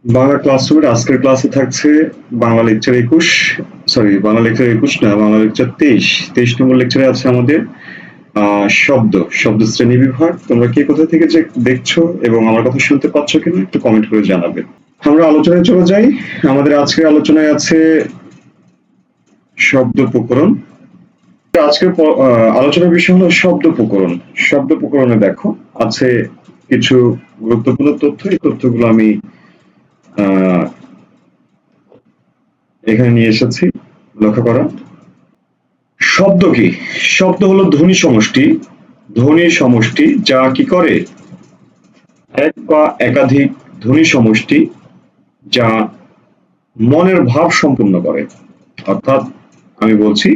বাংলা ক্লাসরুমের আজকের ক্লাসে থাকছে Bangla lecture 21, sorry Bangla lecture 21 না, বাংলা লেকচার 23 নম্বর লেকচারে আছে আমাদের শব্দ শ্রেণী বিভাগ। তোমরা কে কোথা থেকে যে দেখছো এবং আমার কথা শুনতে পাচ্ছ কিনা একটু কমেন্ট করে জানাবে। আমরা আলোচনায় চলে যাই। আমাদের আজকের আলোচনায় আছে শব্দ প্রকরণ। আজকের আলোচনার বিষয় হলো শব্দ প্রকরণ। শব্দ প্রকরণে দেখো আছে কিছু গুরুত্বপূর্ণ তথ্য। এই তথ্যগুলো আমি এখানে নিয়ে এসেছি, লক্ষ্য করো। শব্দ কি? শব্দ হলো ধ্বনি সমষ্টি। ধ্বনি সমষ্টি যা কি করে? এক বা একাধিক ধ্বনি সমষ্টি যা মনের ভাব সম্পূর্ণ করে। অর্থাৎ আমি বলছি,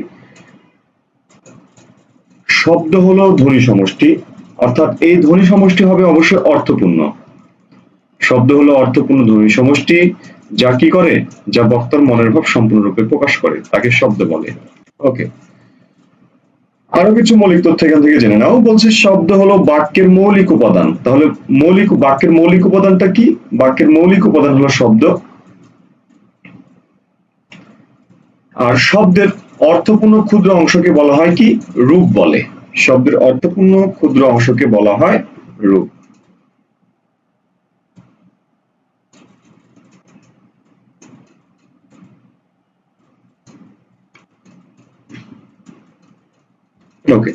শব্দ হলো ধ্বনি সমষ্টি, অর্থাৎ এই ধ্বনি সমষ্টি হবে অবশ্যই অর্থপূর্ণ। শব্দ হলো অর্থপূর্ণ ধ্বনি সমষ্টি যা কি করে? যা বক্তার মনের ভাব সম্পূর্ণরূপে প্রকাশ করে, তাকে শব্দ বলে। ওকে, আরো কিছু মৌলিক তথ্য এখান থেকে জেনে নাও। বলছে শব্দ হলো বাক্যের মৌলিক উপাদান। তাহলে বাক্যের মৌলিক উপাদানটা কি? বাক্যের মৌলিক উপাদান হলো শব্দ। আর শব্দের অর্থপূর্ণ ক্ষুদ্র অংশকে বলা হয় কি? রূপ বলে। শব্দের অর্থপূর্ণ ক্ষুদ্র অংশকে বলা হয় রূপ। ওকে,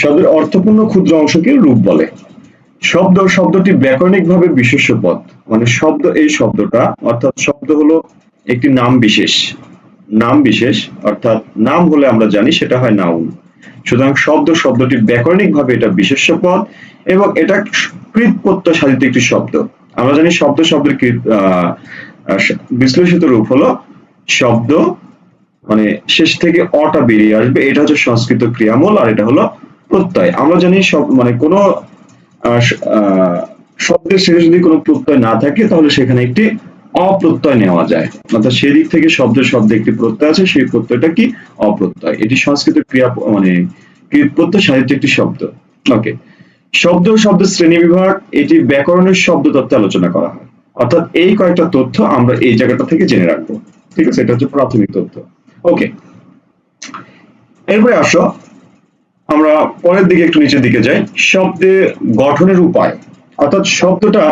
শব্দের অর্থপূর্ণ ক্ষুদ্র অংশকে রূপ বলে। শব্দটি ব্যাকরণিকভাবে বিশেষ্য পদ। মানে এই শব্দটা, অর্থাৎ শব্দ হলো একটি নাম বিশেষ। নাম বিশেষ অর্থাৎ নাম হলে আমরা জানি সেটা হয় নাউন। সুতরাং শব্দটি ব্যাকরণিকভাবে এটা বিশেষ্য পদ এবং এটা কৃৎ প্রত্যয় সাধিত একটি শব্দ। আমরা জানি শব্দের বিশ্লেষিত রূপ হলো শব্দ, মানে শেষ থেকে অটা বেরিয়ে আসবে, এটা হচ্ছে সংস্কৃত ক্রিয়ামূল, আর এটা হলো প্রত্যয়। আমরা জানি মানে কোনো শব্দের শেষে যদি কোনো প্রত্যয় না থাকে তাহলে সেখানে একটি অপ্রত্যয় নেওয়া যায়। অর্থাৎ সেদিক থেকে শব্দে একটি প্রত্যয় আছে, সেই প্রত্যয়টা কি? অপ্রত্যয়। এটি সংস্কৃত ক্রিয়া মানে প্রত্যয় সাহিত্য একটি শব্দ। ওকে, শব্দের শ্রেণী বিভাগ, এটি ব্যাকরণের শব্দ তত্ত্বে আলোচনা করা হয়। অর্থাৎ এই কয়েকটা তথ্য আমরা এই জায়গাটা থেকে জেনে রাখবো। ঠিক আছে, এটা হচ্ছে প্রাথমিক তথ্য। ওকে, এরপরে আসো আমরা পরের দিকে, একটু নিচের দিকে যাই। শব্দের গঠনের উপায়, অর্থাৎ শব্দটা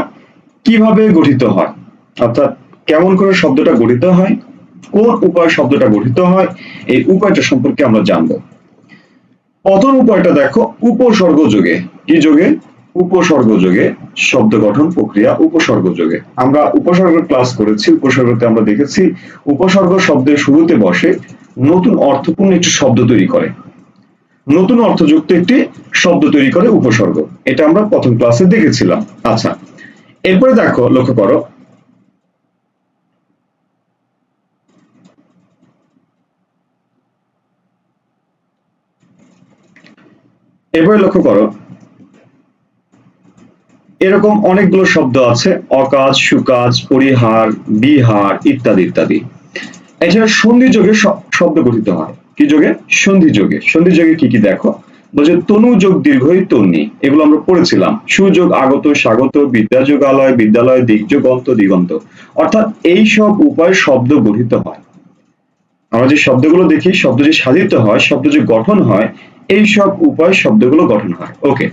কিভাবে গঠিত হয়, অর্থাৎ কেমন করে শব্দটা গঠিত হয়, কোন উপায় শব্দটা গঠিত হয়, এই উপায়টা সম্পর্কে আমরা জানবো। প্রথম উপায়টা দেখো, উপসর্গ যোগে। কি যোগে? উপসর্গ যোগে শব্দ গঠন প্রক্রিয়া। উপসর্গ যোগে আমরা উপসর্গ ক্লাস করেছি। উপসর্গতে আমরা দেখেছি উপসর্গ শব্দের শুরুতে বসে নতুন অর্থপূর্ণ একটি শব্দ তৈরি করে। নতুন অর্থযুক্ত একটি শব্দ তৈরি করে উপসর্গ। এটা আমরা প্রথম ক্লাসে দেখেছিলাম। আচ্ছা, এরপরে দেখো, লক্ষ্য করো, এরপরে লক্ষ্য করো, এরকম অনেকগুলো শব্দ আছে, অকাজ, সুকাজ, পরিহার, বিহার ইত্যাদি ইত্যাদি। এছাড়া সন্ধি যোগে শব্দ গঠিত হয়। কি যোগে? সন্ধি যোগে। সন্ধি যোগে কি কি দেখো, বলছে তনু যোগ দীর্ঘই তন্নি, এগুলো আমরা পড়েছিলাম। সুযোগ আগত স্বাগত, বিদ্যাযোগ আলয় বিদ্যালয়, দিগযোগ অন্ত দিগন্ত। অর্থাৎ এই সব উপায়ে শব্দ গঠিত হয়। আমরা যে শব্দগুলো দেখি, শব্দ যে সাধিত হয়, শব্দ যে গঠন হয়, এই সব উপায়ে শব্দগুলো গঠন হয়। ওকে,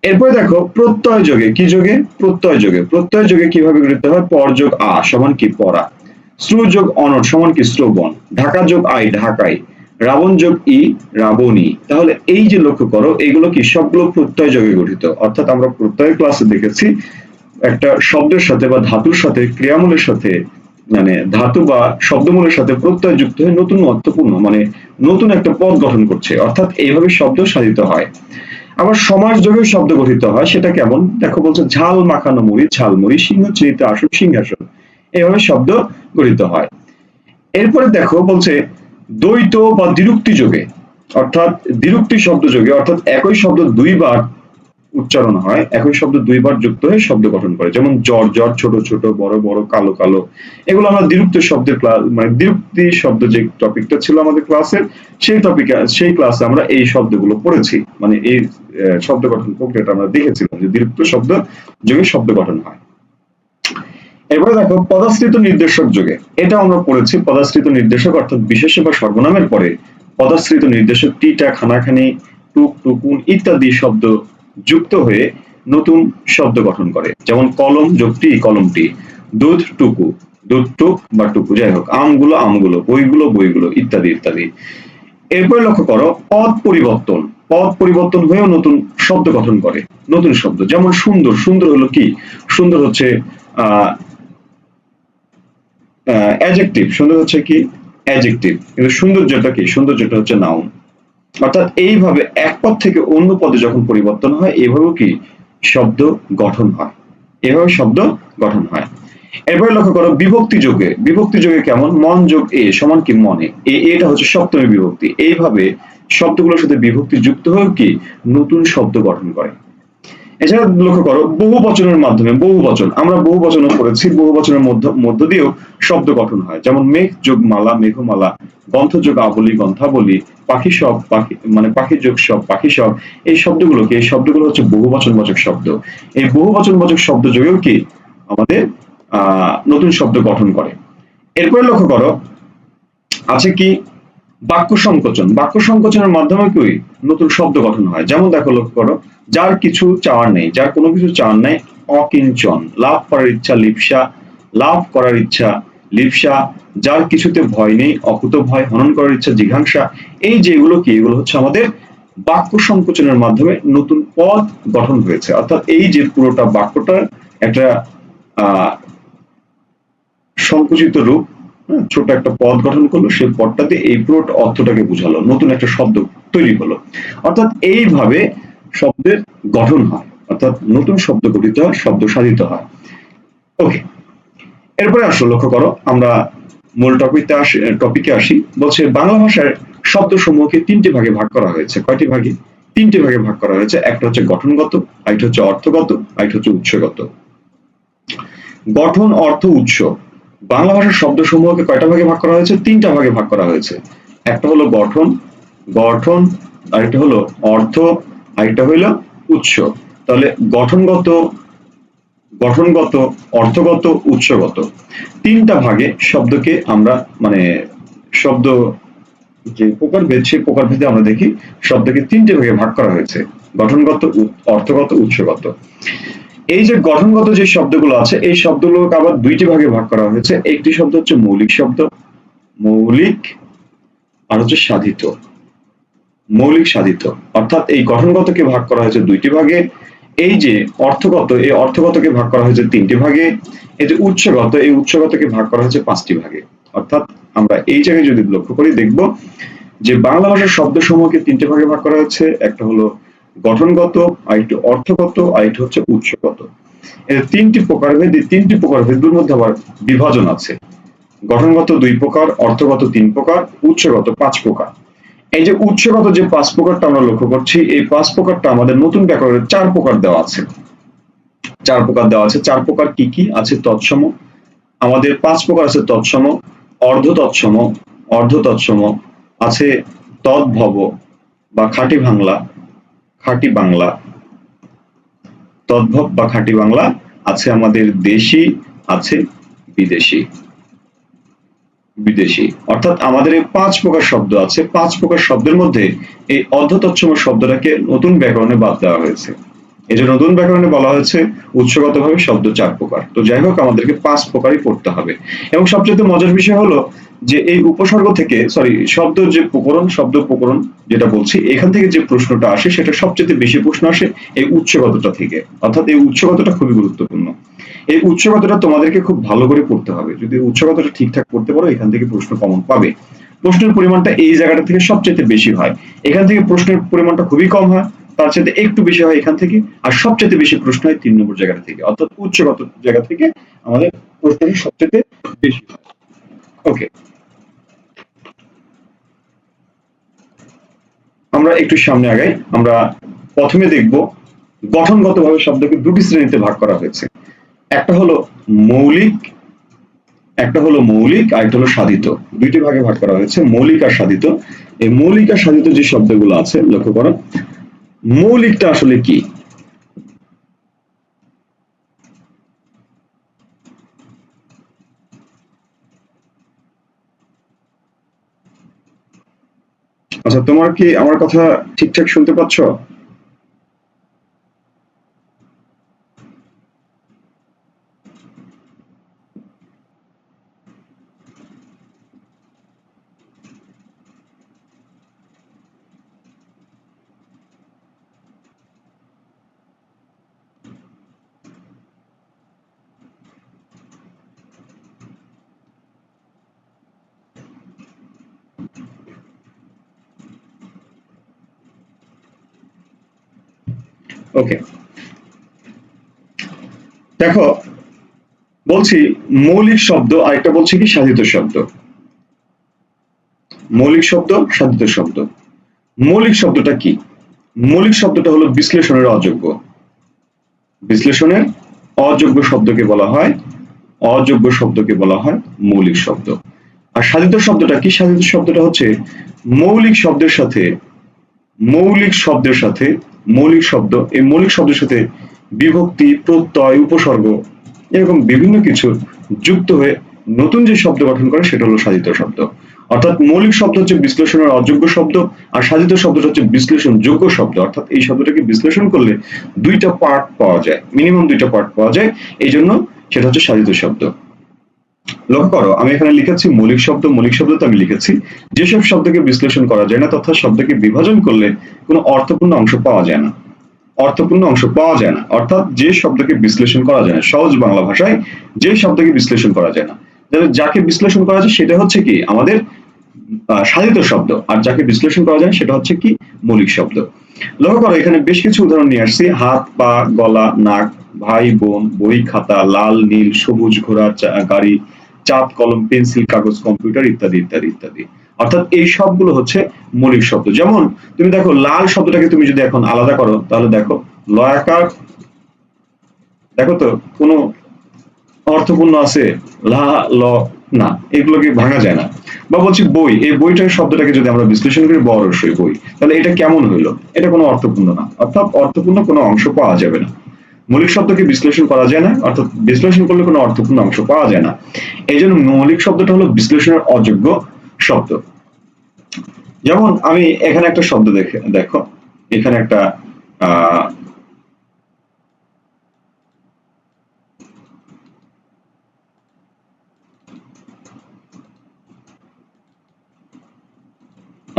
এরপরে দেখো প্রত্যয় যোগে। কি যোগে? প্রত্যয় যোগে। প্রত্যয় যোগে কিভাবে গঠিত হয়? পর যোগ আ সমান কি? পড়া। শ্রু যোগ অনট সমান কি? শ্রবণ। ঢাকা যোগ আই ঢাকাই। রাবণ যোগ ই রাবণী। তাহলে এই যে লক্ষ্য করো, এইগুলো কি? সবগুলো প্রত্যয় যোগে গঠিত। অর্থাৎ আমরা প্রত্যয় ক্লাসে দেখেছি একটা শব্দের সাথে বা ধাতুর সাথে, ক্রিয়ামূলের সাথে, মানে ধাতু বা শব্দমূলের সাথে প্রত্যয় যুক্ত হয়ে নতুন অর্থপূর্ণ, মানে নতুন একটা পদ গঠন করছে। অর্থাৎ এইভাবে শব্দ সাধিত হয়। আবার সমাস যোগে শব্দ গঠিত হয়। সেটা কেমন? দেখো, বলছে ঝাল মাখানো মুড়ি ঝালমুড়ি, সিংহ চিহ্নিত আসন সিংহাসন। এইভাবে শব্দ গঠিত হয়। এরপরে দেখো, বলছে দ্বৈত বা দ্বিরুক্তি যোগে, অর্থাৎ দ্বিরুক্তি শব্দ যোগে, অর্থাৎ একই শব্দ দুইবার উচ্চারণ হয়, একই শব্দ দুইবার যুক্ত হয়ে শব্দ গঠন করে। যেমন জ্বর জ্বর, ছোট ছোট, বড় বড়, কালো কালো। এগুলো আমরা দ্বিরুক্তি শব্দের মানে দ্বিরুক্তি শব্দ যে টপিকটা ছিল আমাদের ক্লাসের, সেই ক্লাসে আমরা এই শব্দগুলো পড়েছি। মানে এই শব্দ গঠন প্রক্রিয়াটা আমরা দেখেছিলাম যে দ্বিরুক্ত শব্দ যোগে শব্দ গঠন হয়। এবারে দেখো পদাশ্রিত নির্দেশক যোগে, এটা আমরা পড়েছি। পদাশ্রিত নির্দেশক অর্থাৎ বিশেষ্য বা সর্বনামের পরে পদাশ্রিত নির্দেশক টিটা, খানাখানি, টুক, টুকুন ইত্যাদি শব্দ যুক্ত হয়ে নতুন শব্দ গঠন করে। যেমন কলম যোগ টি, কলমটি, দুধ টুকু, দুধ টুক বা টুকু, যাই হোক, আমগুলো আমগুলো, বইগুলো বইগুলো ইত্যাদি ইত্যাদি। এরপরে লক্ষ্য করো পদ পরিবর্তন, পদ পরিবর্তন হয়েও নতুন শব্দ গঠন করে, নতুন শব্দ। যেমন সুন্দর, সুন্দর হলো কি? সুন্দর হচ্ছে আহ অ্যাডজেক্টিভ, সুন্দর হচ্ছে কি? অ্যাডজেক্টিভ। কিন্তু সৌন্দর্যটা কি? সৌন্দর্যটা হচ্ছে নাউন। অর্থাৎ এইভাবে এক পদ থেকে অন্য পদে যখন পরিবর্তন হয়, এভাবেও কি শব্দ গঠন হয়, এভাবে শব্দ গঠন হয়। এরপরে লক্ষ্য করো বিভক্তি যোগে, বিভক্তি যোগে কেমন? মন যোগ এ সমান কি মনে, এটা হচ্ছে সপ্তমী বিভক্তি। এইভাবে শব্দগুলোর সাথে বিভক্তি যুক্ত হয়ে কি নতুন শব্দ গঠন করে। এছাড়া লক্ষ্য করো বহু বচনের মাধ্যমে, বহু বচন আমরা বহু বচন করেছি, বহু বচনের মধ্য দিয়েও শব্দ গঠন হয়। যেমন মেঘ যোগ মালা, মেঘমালা, গ্রন্থ যোগ আবলি, গ্রন্থাবলী, পাখি সব, পাখি মানে পাখি যোগ সব, পাখি সব। এই শব্দগুলোকে, এই শব্দগুলো হচ্ছে বহু বচনবাচক শব্দ। এই বহু বচনবাচক শব্দ যোগেও কি আমাদের নতুন শব্দ গঠন করে। এরপরে লক্ষ্য করো আছে কি বাক্য সংকোচন, বাক্য সংকোচনের মাধ্যমে কি নতুন শব্দ গঠন হয়। যেমন দেখো লক্ষ্য করো যার কিছু চাওয়ার নেই, যার কোনো কিছু চাওয়ার নেই অকিঞ্চন, লাভ করার ইচ্ছা লিপ্সা, লাভ করার ইচ্ছা লিপ্সা, যার কিছুতে ভয় নেই অকুত ভয়, হনন করার ইচ্ছা জিঘাংসা। এই যে এগুলো কি, এগুলো হচ্ছে আমাদের বাক্য সংকোচনের মাধ্যমে নতুন পদ গঠন হয়েছে। অর্থাৎ এই যে পুরোটা বাক্যটার একটা আহ সংকুচিত রূপ, ছোট একটা পদ গঠন করলো, সেই পদটাতে এই পুরো অর্থটাকে বুঝালো, নতুন একটা শব্দ তৈরি হলো। অর্থাৎ এইভাবে শব্দের গঠন হয়, অর্থাৎ নতুন শব্দ গঠিত হয়, শব্দ সাধিত হয়। ওকে, এরপরে আসো লক্ষ্য করো আমরা মূল টপিকে আসি। বলছে বাংলা ভাষার শব্দ সমূহকে তিনটি ভাগে ভাগ করা হয়েছে। কয়টি ভাগে? তিনটি ভাগে ভাগ করা হয়েছে। একটা হচ্ছে গঠনগত, আরেকটা হচ্ছে অর্থগত, আরেকটা হচ্ছে উৎসগত। গঠন, অর্থ, উৎস। বাংলা ভাষার শব্দ সমূহকে কয়টা ভাগে ভাগ করা হয়েছে? তিনটা ভাগে ভাগ করা হয়েছে। একটা হলো গঠন, গঠন, আরেকটা হলো অর্থ, আরেকটা হইলো উৎস। তাহলে গঠনগত, গঠনগত, অর্থগত, উৎসগত, তিনটা ভাগে শব্দকে আমরা মানে শব্দ যে প্রকারভেদ, সেই প্রকারভেদে আমরা দেখি শব্দকে তিনটে ভাগে ভাগ করা হয়েছে: গঠনগত, অর্থগত, উৎসগত। এই যে গঠনগত যে শব্দগুলো আছে, এই শব্দগুলোকে আবার দুইটি ভাগে ভাগ করা হয়েছে। একটি শব্দ হচ্ছে মৌলিক শব্দ, মৌলিক, আর হচ্ছে সাধিত, মৌলিক সাধিত। অর্থাৎ এই গঠনগতকে ভাগ করা হয়েছে দুইটি ভাগে। এই যে অর্থগত, এই অর্থগতকে ভাগ করা হয়েছে তিনটি ভাগে। এই যে উৎসগত, এই উৎসগতকে ভাগ করা হয়েছে পাঁচটি ভাগে। অর্থাৎ আমরা এই জায়গায় যদি লক্ষ্য করি দেখব যে বাংলা ভাষার শব্দ সমূহকে তিনটে ভাগে ভাগ করা হয়েছে। একটা হলো গঠনগত, আরেকটি অর্থগত, আরেকটি হচ্ছে উৎসগত। এর তিনটি প্রকারভেদ, এই তিনটি প্রকারভেদের মধ্যে আবার বিভাজন আছে। গঠনগত দুই প্রকার, অর্থগত তিন প্রকার, উৎসগত পাঁচ প্রকার। এই যে উৎসগত যে পাঁচ প্রকারটা আমরা লক্ষ্য করছি, এই পাঁচ প্রকারটা আমাদের নতুন ব্যাকরণের চার প্রকার দেওয়া আছে। চার প্রকার দেওয়া আছে। চার প্রকার কি কি আছে? তৎসম, আমাদের পাঁচ প্রকার আছে তৎসম, অর্ধ তৎসম, অর্ধ তৎসম আছে, তদ্ভব বা খাঁটি বাংলা, খাঁটি বাংলা, তদ্ভব বা খাঁটি বাংলা আছে, আমাদের দেশি আছে, বিদেশি, বিদেশি। অর্থাৎ আমাদের এই পাঁচ প্রকার শব্দ আছে। পাঁচ প্রকার শব্দের মধ্যে এই অর্ধতৎসম শব্দটাকে নতুন ব্যাকরণে বাদ দেওয়া হয়েছে। এই যে নতুন ব্যাকরণে বলা হয়েছে উৎসগতভাবে শব্দ চার প্রকার। তো যাই হোক, আমাদেরকে পাঁচ প্রকারই পড়তে হবে। এবং সবচেয়ে মজার বিষয় হলো যে এই উপসর্গ থেকে, সরি, শব্দ যে প্রকরণ, শব্দ প্রকরণ যেটা বলছি, এখান থেকে যে প্রশ্নটা আসে সেটা সবচেয়ে বেশি প্রশ্ন আসে এই উৎসগতটা থেকে। অর্থাৎ এই উৎসগতটা খুবই গুরুত্বপূর্ণ। এই উৎসগতটা তোমাদেরকে খুব ভালো করে পড়তে হবে। যদি উৎসগতটা ঠিকঠাক করতে পারো, এখান থেকে প্রশ্ন কমন পাবে। প্রশ্নের পরিমাণটা এই জায়গাটা থেকে সবচেয়ে বেশি হয়। এখান থেকে প্রশ্নের পরিমাণটা খুবই কম হয়, তার সাথে একটু বেশি হয় এখান থেকে, আর সবচেয়ে বেশি প্রশ্ন হয় 3 নম্বর জায়গাটা থেকে। অর্থাৎ উৎসগত জায়গা থেকে আমাদের প্রশ্নটা সবচেয়ে বেশি হয়। ওকে, আমরা একটু সামনে আগাই। আমরা প্রথমে দেখব গঠনগতভাবে শব্দকে দুটি শ্রেণীতে ভাগ করা হয়েছে। একটা হলো মৌলিক, একটা হলো মৌলিক, আর একটা হলো সাধিত। দুইটি ভাগে ভাগ করা হয়েছে, মৌলিক আর সাধিত। এই মৌলিক আর সাধিত যে শব্দগুলো আছে লক্ষ্য করো, মৌলিকটা আসলে কি? আচ্ছা, তোমার কি আমার কথা ঠিকঠাক শুনতে পাচ্ছ? ওকে, দেখো, বলছি মৌলিক শব্দ আর একটা বলছি কি সাধিত শব্দ। মৌলিক শব্দ, সাধিত শব্দ। মৌলিক শব্দটা কি? মৌলিক শব্দটা হলো বিশ্লেষণের অযোগ্য। বিশ্লেষণের অযোগ্য শব্দকে বলা হয়, অযোগ্য শব্দকে বলা হয় মৌলিক শব্দ। আর সাধিত শব্দটা কি? সাধিত শব্দটা হচ্ছে মৌলিক শব্দের সাথে, মৌলিক শব্দের সাথে, মৌলিক শব্দ, এই মৌলিক শব্দের সাথে বিভক্তি, প্রত্যয়, উপসর্গ এরকম বিভিন্ন কিছু যুক্ত হয়ে নতুন যে শব্দ গঠন করে সেটা হলো সাধিত শব্দ। অর্থাৎ মৌলিক শব্দ হচ্ছে বিশ্লেষণের অযোগ্য শব্দ, আর সাধিত শব্দটা হচ্ছে বিশ্লেষণ যোগ্য শব্দ। অর্থাৎ এই শব্দটাকে বিশ্লেষণ করলে দুইটা পার্ট পাওয়া যায়, মিনিমাম দুইটা পার্ট পাওয়া যায়, এই জন্য সেটা হচ্ছে সাধিত শব্দ। লক্ষ্য করো, আমি এখানে লিখেছি মৌলিক শব্দ। মৌলিক শব্দতে আমি লিখেছি যেসব শব্দকে বিশ্লেষণ করা যায় না তথা শব্দকে বিভাজন করলে কোনো অর্থপূর্ণ অংশ পাওয়া যায় না। অর্থপূর্ণ অংশ পাওয়া যায় না অর্থাৎ যে শব্দকে বিশ্লেষণ করা যায় না, সহজ বাংলা ভাষায় যে শব্দকে বিশ্লেষণ করা যায় না, যাকে বিশ্লেষণ করা যায় সেটা হচ্ছে কি আমাদের সাধিত শব্দ, আর যাকে বিশ্লেষণ করা যায় সেটা হচ্ছে কি মৌলিক শব্দ। লক্ষ্য করো, এখানে বেশ কিছু উদাহরণ নিয়ে আসছি। হাত, পা, গলা, নাক, ভাই, বোন, বই, খাতা, লাল, নীল, সবুজ, ঘোড়া, গাড়ি, চাঁদ, কলম, পেন্সিল, কাগজ, কম্পিউটার ইত্যাদি ইত্যাদি ইত্যাদি। অর্থাৎ এই সবগুলো হচ্ছে মৌলিক শব্দ। যেমন তুমি দেখো লাল শব্দটাকে তুমি যদি এখন আলাদা করো তাহলে দেখো লয়াকার, দেখো তো কোনো অর্থপূর্ণ আছে? লা, ল, না, এগুলোকে ভাঙা যায় না। বা বলছি বই, এই বইটার শব্দটাকে যদি আমরা বিশ্লেষণ করি বড় সই বই, তাহলে এটা কেমন হইলো? এটা কোনো অর্থপূর্ণ না, অর্থাৎ অর্থপূর্ণ কোনো অংশ পাওয়া যাবে না। মৌলিক শব্দকে বিশ্লেষণ করা যায় না, অর্থাৎ বিশ্লেষণ করলে কোনো অর্থপূর্ণ অংশ পাওয়া যায় না। এই জন্য মৌলিক শব্দটা হলো বিশ্লেষণের অযোগ্য শব্দ। যেমন আমি এখানে একটা শব্দ দেখো, এখানে একটা আহ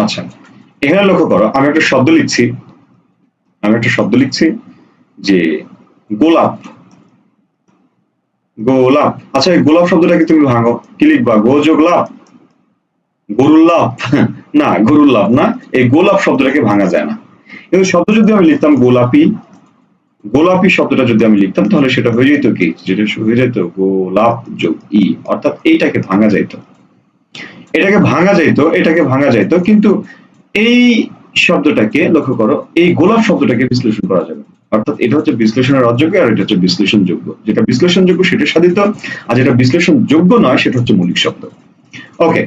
আচ্ছা, এখানে লক্ষ্য করো, আমি একটা শব্দ লিখছি, আমি একটা শব্দ লিখছি যে গোলাপ। গোলাপ, আচ্ছা এই গোলাপ শব্দটাকে তুমি ভাঙো, কি লিখবা? গো যোগ লাভ, গরুর লাভ? না, গরুর লাভ না, এই গোলাপ শব্দটাকে ভাঙা যায় না। কিন্তু শব্দ যদি আমি লিখতাম গোলাপি, গোলাপি শব্দটা যদি আমি লিখতাম তাহলে সেটা হয়ে যেত কি, যেটা হয়ে যেত গোলাপ যোগ ই, অর্থাৎ এইটাকে ভাঙা যাইতো, এটাকে ভাঙা যাইতো, এটাকে ভাঙা যাইতো। কিন্তু এই শব্দটাকে লক্ষ্য করো, এই গোলাপ শব্দটাকে বিশ্লেষণ করা যাবে, অর্থাৎ এটা হচ্ছে বিশ্লেষণের অযোগ্য আর এটা হচ্ছে বিশ্লেষণযোগ্য। যেটা বিশ্লেষণযোগ্য সেটা সাধিত, আর যেটা বিশ্লেষণযোগ্য নয় সেটা হচ্ছে মৌলিক শব্দ। ওকে,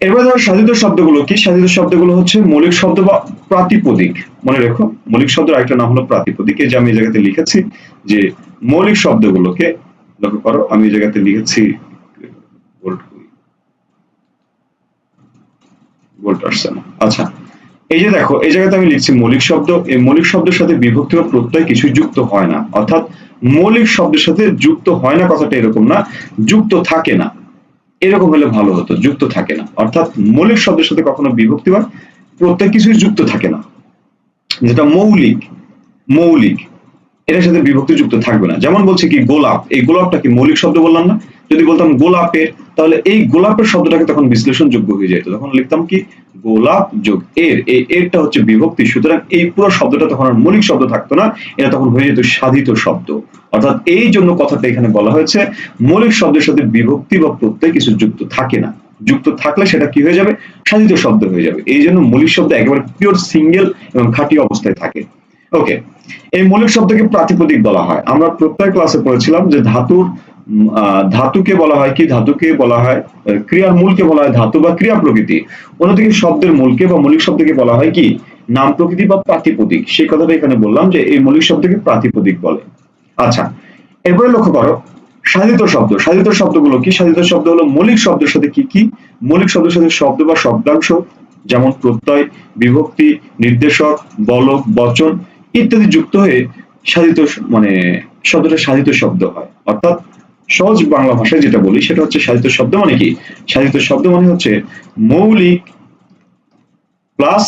এবার ধরো সাধিত শব্দগুলো কি? সাধিত শব্দগুলো হচ্ছে মৌলিক শব্দ বা প্রাতিপদিক। মনে রেখো, মৌলিক শব্দের আরেকটা নাম হলো প্রাতিপদিক। এই যে আমি এই জায়গাতে লিখেছি যে মৌলিক শব্দগুলোকে, লক্ষ্য করো আমি এই জায়গাতে লিখেছি, আচ্ছা এই যে দেখো এই জায়গাতে আমি লিখছি মৌলিক শব্দ। এই মৌলিক শব্দের সাথে বিভক্তি বা প্রত্যয় কিছু যুক্ত হয় না, অর্থাৎ মৌলিক শব্দের সাথে যুক্ত হয় না কথাটা এরকম না, যুক্ত থাকে না, এরকম হলে ভালো হতো, যুক্ত থাকে না। অর্থাৎ মৌলিক শব্দের সাথে কখনো বিভক্তি বা প্রত্যয় কিছুই যুক্ত থাকে না। যেটা মৌলিক, মৌলিক এটার সাথে বিভক্তি যুক্ত থাকবে না। যেমন বলছি কি গোলাপ, এই গোলাপটা কি মৌলিক শব্দ বললাম না? যদি বলতাম গোলাপের, তাহলে এই গোলাপের শব্দটাকে তখন বিশ্লেষণ যোগ্য হয়ে যেত, তখন লিখতাম কি গোলাপ যোগ এর, এই এরটা হচ্ছে বিভক্তি, সুতরাং এই পুরো শব্দটা তখন আর মৌলিক শব্দ থাকতো না, এটা তখন হয়ে যেত সাধিত শব্দ। অর্থাৎ এই জন্য কথাটা এখানে বলা হয়েছে মৌলিক শব্দের সাথে বিভক্তি বা প্রত্যয় কিছু যুক্ত থাকে না, যুক্ত থাকলে সেটা কি হয়ে যাবে? সাধিত শব্দ হয়ে যাবে। এই জন্য মৌলিক শব্দ একেবারে পিওর সিঙ্গেল এবং খাঁটি অবস্থায় থাকে। ওকে, এই মৌলিক শব্দকে প্রাতিপদিক বলা হয়। আমরা প্রত্যয় ক্লাসে পড়েছিলাম যে ধাতুর ধাতুকে বলা হয় কি? ধাতুকে বলা হয়, ক্রিয়ার মূলকে বলা হয় ধাতু বা ক্রিয়া প্রকৃতি। অন্যদিকে শব্দের মূলকে বা মৌলিক শব্দকে বলা হয় কি? নাম প্রকৃতি বা প্রাতিপদিক। সেই কথাটা এখানে বললাম যে এই মৌলিক শব্দকে প্রাতিপদিক বলে। আচ্ছা, এরপরে লক্ষ্য করো সাধিত শব্দ। সাধিত শব্দগুলো কি? সাধিত শব্দ হলো মৌলিক শব্দের সাথে কি কি? মৌলিক শব্দের সাথে শব্দ বা শব্দাংশ যেমন প্রত্যয়, বিভক্তি, নির্দেশক, বলক, বচন ইত্যাদি যুক্ত হয়ে সাধিত মানে শব্দটা সাধিত শব্দ হয়। অর্থাৎ সহজ বাংলা ভাষায় যেটা বলি সেটা হচ্ছে সাধিত শব্দ মানে কি? সাধিত শব্দ মানে হচ্ছে মৌলিক প্লাস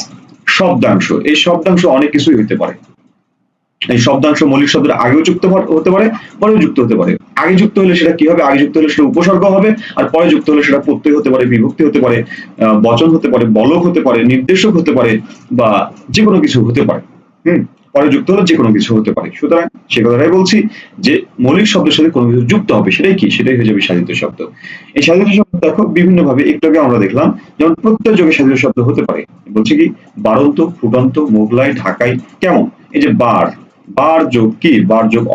শব্দাংশ। এই শব্দাংশ অনেক কিছুই হতে পারে। এই শব্দাংশ মৌলিক শব্দের আগেও যুক্ত হতে পারে, পরেও যুক্ত হতে পারে। আগে যুক্ত হলে সেটা কি হবে? আগে যুক্ত হলে সেটা উপসর্গ হবে, আর পরে যুক্ত হলে সেটা প্রত্যয় হতে পারে, বিভক্তি হতে পারে, বচন হতে পারে, বলক হতে পারে, নির্দেশক হতে পারে, বা যে কোনো কিছু হতে পারে। পরে যুক্ত হলে যে কোনো কিছু হতে পারে। সুতরাং সে কথাটাই বলছি যে মৌলিক শব্দের সাথে কোনো কিছু যুক্ত হবে, সেটাই কি? সেটাই হয়ে যাবে সাধিত শব্দ। এই সাধিত শব্দ দেখো বিভিন্ন ভাবে, একটু আগে আমরা দেখলাম যেমন প্রত্যয় যোগে সাধিত শব্দ হতে পারে। বলছে কি? বারন্ত, ফুটন্ত, মোগলাই, ঢাকাই। কেমন? এই যে বার, বার যোগ কি? বার যোগ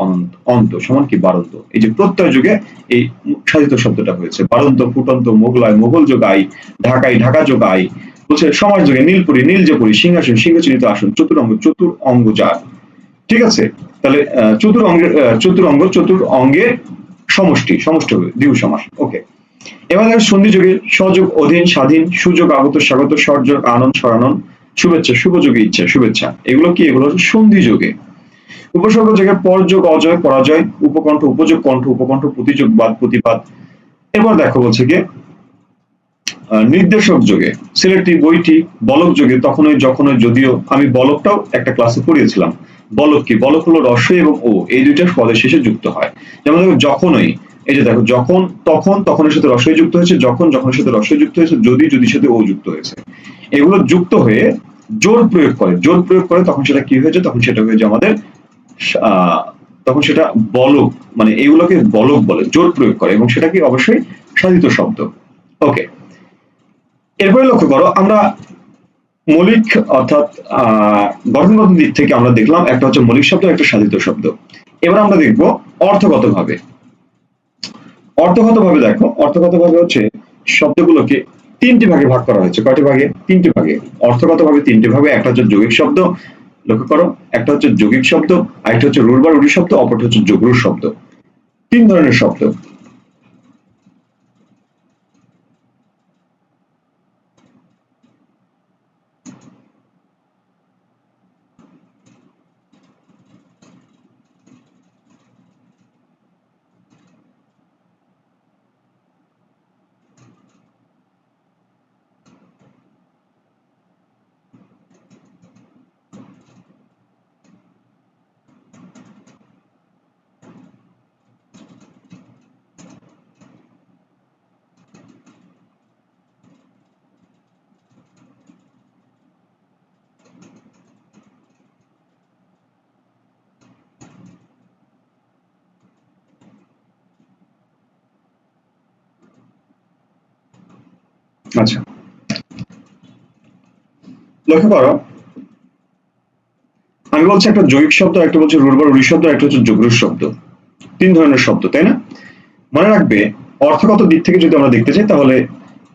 অন্ত সমান কি? বারন্ত। এই যে প্রত্যয় যুগে এই সাধিত শব্দটা হয়েছে। বারন্ত, ফুটন্ত, মোগলাই, মোগল যোগ আই, ঢাকাই, ঢাকা যোগ আই। বলছে সমাজ যুগে নীলপুরি, নীল যে পুরী, সিংহাসন, সিংহচিহ্নিত আসন, চতুরঙ্গ, চতুর অঙ্গ যার। ঠিক আছে? তাহলে চতুর অঙ্গের সমষ্টি, সমষ্টি হবে দ্বিগু সমাস। ওকে। এবার দেখো সন্ধি যুগে সযোগ, অধীন, স্বাধীন, সুযোগ, আগত, স্বাগত, স্বরযোগ, আনন্দ, স্বরানন, শুভেচ্ছা, শুভ যোগে ইচ্ছা, শুভেচ্ছা। এগুলো কি? এগুলো হচ্ছে সন্ধি যুগে। উপসর্গ যোগে পরযোগ, অজয়, পরাজয়, উপকণ্ঠ, উপযোগ, কণ্ঠ, উপকণ্ঠ, প্রতিযোগ, বাদ, প্রতিবাদ। এবার দেখো বলছে কি নির্দেশক যোগে সিলেক্টিভ, বইটি, বলক যোগে তখনই, যখনই, যদিও। আমি বলকটাও একটা ক্লাসে পড়িয়েছিলাম। বলক কি? বলক হলো রস্বই এবং ও, এই দুইটা পদের শেষে যুক্ত হয়। যেমন দেখো যখনই, এই যে দেখো যখন, তখন, তখনের সাথে রস্বই যুক্ত হয়েছে, যখন, যখনের সাথে রস্বই যুক্ত হয়েছে, যদি, যদির সাথে ও যুক্ত হয়েছে। এগুলো যুক্ত হয়ে জোর প্রয়োগ করে, জোর প্রয়োগ করে তখন সেটা কি হয়েছে? তখন সেটা হয়েছে আমাদের তখন সেটা বলক, মানে এগুলোকে বলক বলে, জোর প্রয়োগ করে, এবং সেটা কি? অবশ্যই সাধিত শব্দ। ওকে। এরপরে লক্ষ্য করো, আমরা মৌলিক অর্থাৎ গঠনগত দিক থেকে আমরা দেখলাম একটা হচ্ছে মৌলিক শব্দ, একটা সাধিত শব্দ। এবার আমরা দেখব অর্থগত ভাবে। অর্থগত ভাবে দেখো, অর্থগত ভাবে হচ্ছে শব্দগুলোকে তিনটি ভাগে ভাগ করা হয়েছে। কয়টি ভাগে? তিনটি ভাগে। অর্থগত ভাবে তিনটি ভাগে। একটা হচ্ছে যৌগিক শব্দ, লক্ষ্য করো, একটা হচ্ছে যৌগিক শব্দ, আরেকটা হচ্ছে রূঢ় বা রূঢ়ি শব্দ, অপরটা হচ্ছে যগ্র শব্দ। তিন ধরনের শব্দ। আচ্ছা, লক্ষ্য করো, আমি বলছি একটা যৌগিক শব্দ, একটা বলছি রূঢ় বা রূঢ়ি শব্দ, একটা হচ্ছে যগ্র শব্দ। তিন ধরনের শব্দ, তাই না? মনে রাখবে, অর্থগত দিক থেকে যদি আমরা দেখতে চাই তাহলে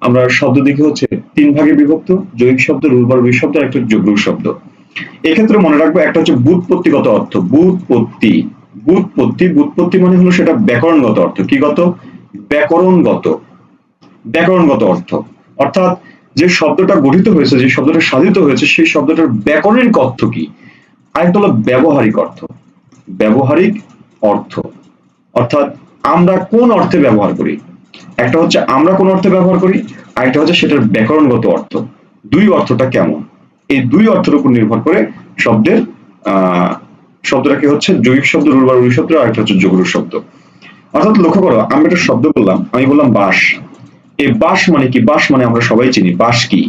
আমরা শব্দ দিকে হচ্ছে তিন ভাগে বিভক্ত: যৌগিক শব্দ, রূঢ় বা রূঢ়ি শব্দ, আর একটা যগ্র শব্দ। এক্ষেত্রে মনে রাখবো একটা হচ্ছে ব্যুৎপত্তিগত অর্থ। ব্যুৎপত্তি, ব্যুৎপত্তি, ব্যুৎপত্তি মানে হলো সেটা ব্যাকরণগত অর্থ। কি গত? ব্যাকরণগত, ব্যাকরণগত অর্থ। অর্থাৎ যে শব্দটা গঠিত হয়েছে, যে শব্দটা সাধিত হয়েছে, সেই শব্দটার ব্যাকরণিক অর্থ কি। আরেকটা হলো ব্যবহারিক অর্থ। ব্যবহারিক অর্থ অর্থাৎ আমরা কোন অর্থে ব্যবহার করি। একটা হচ্ছে আমরা কোন অর্থে ব্যবহার করি, আরেকটা হচ্ছে সেটার ব্যাকরণগত অর্থ। দুই অর্থটা কেমন, এই দুই অর্থের উপর নির্ভর করে শব্দের শব্দটাকে হচ্ছে যৌগিক শব্দ, রূঢ় বা রূঢ়ি শব্দ, আরেকটা হচ্ছে যগ্র শব্দ। অর্থাৎ লক্ষ্য করো, আমি একটা শব্দ বললাম, আমি বললাম বাঁশ। এই বাঁশ মানে কি? বাঁশ মানে আমরা সবাই চিনি, বাঁশ কি?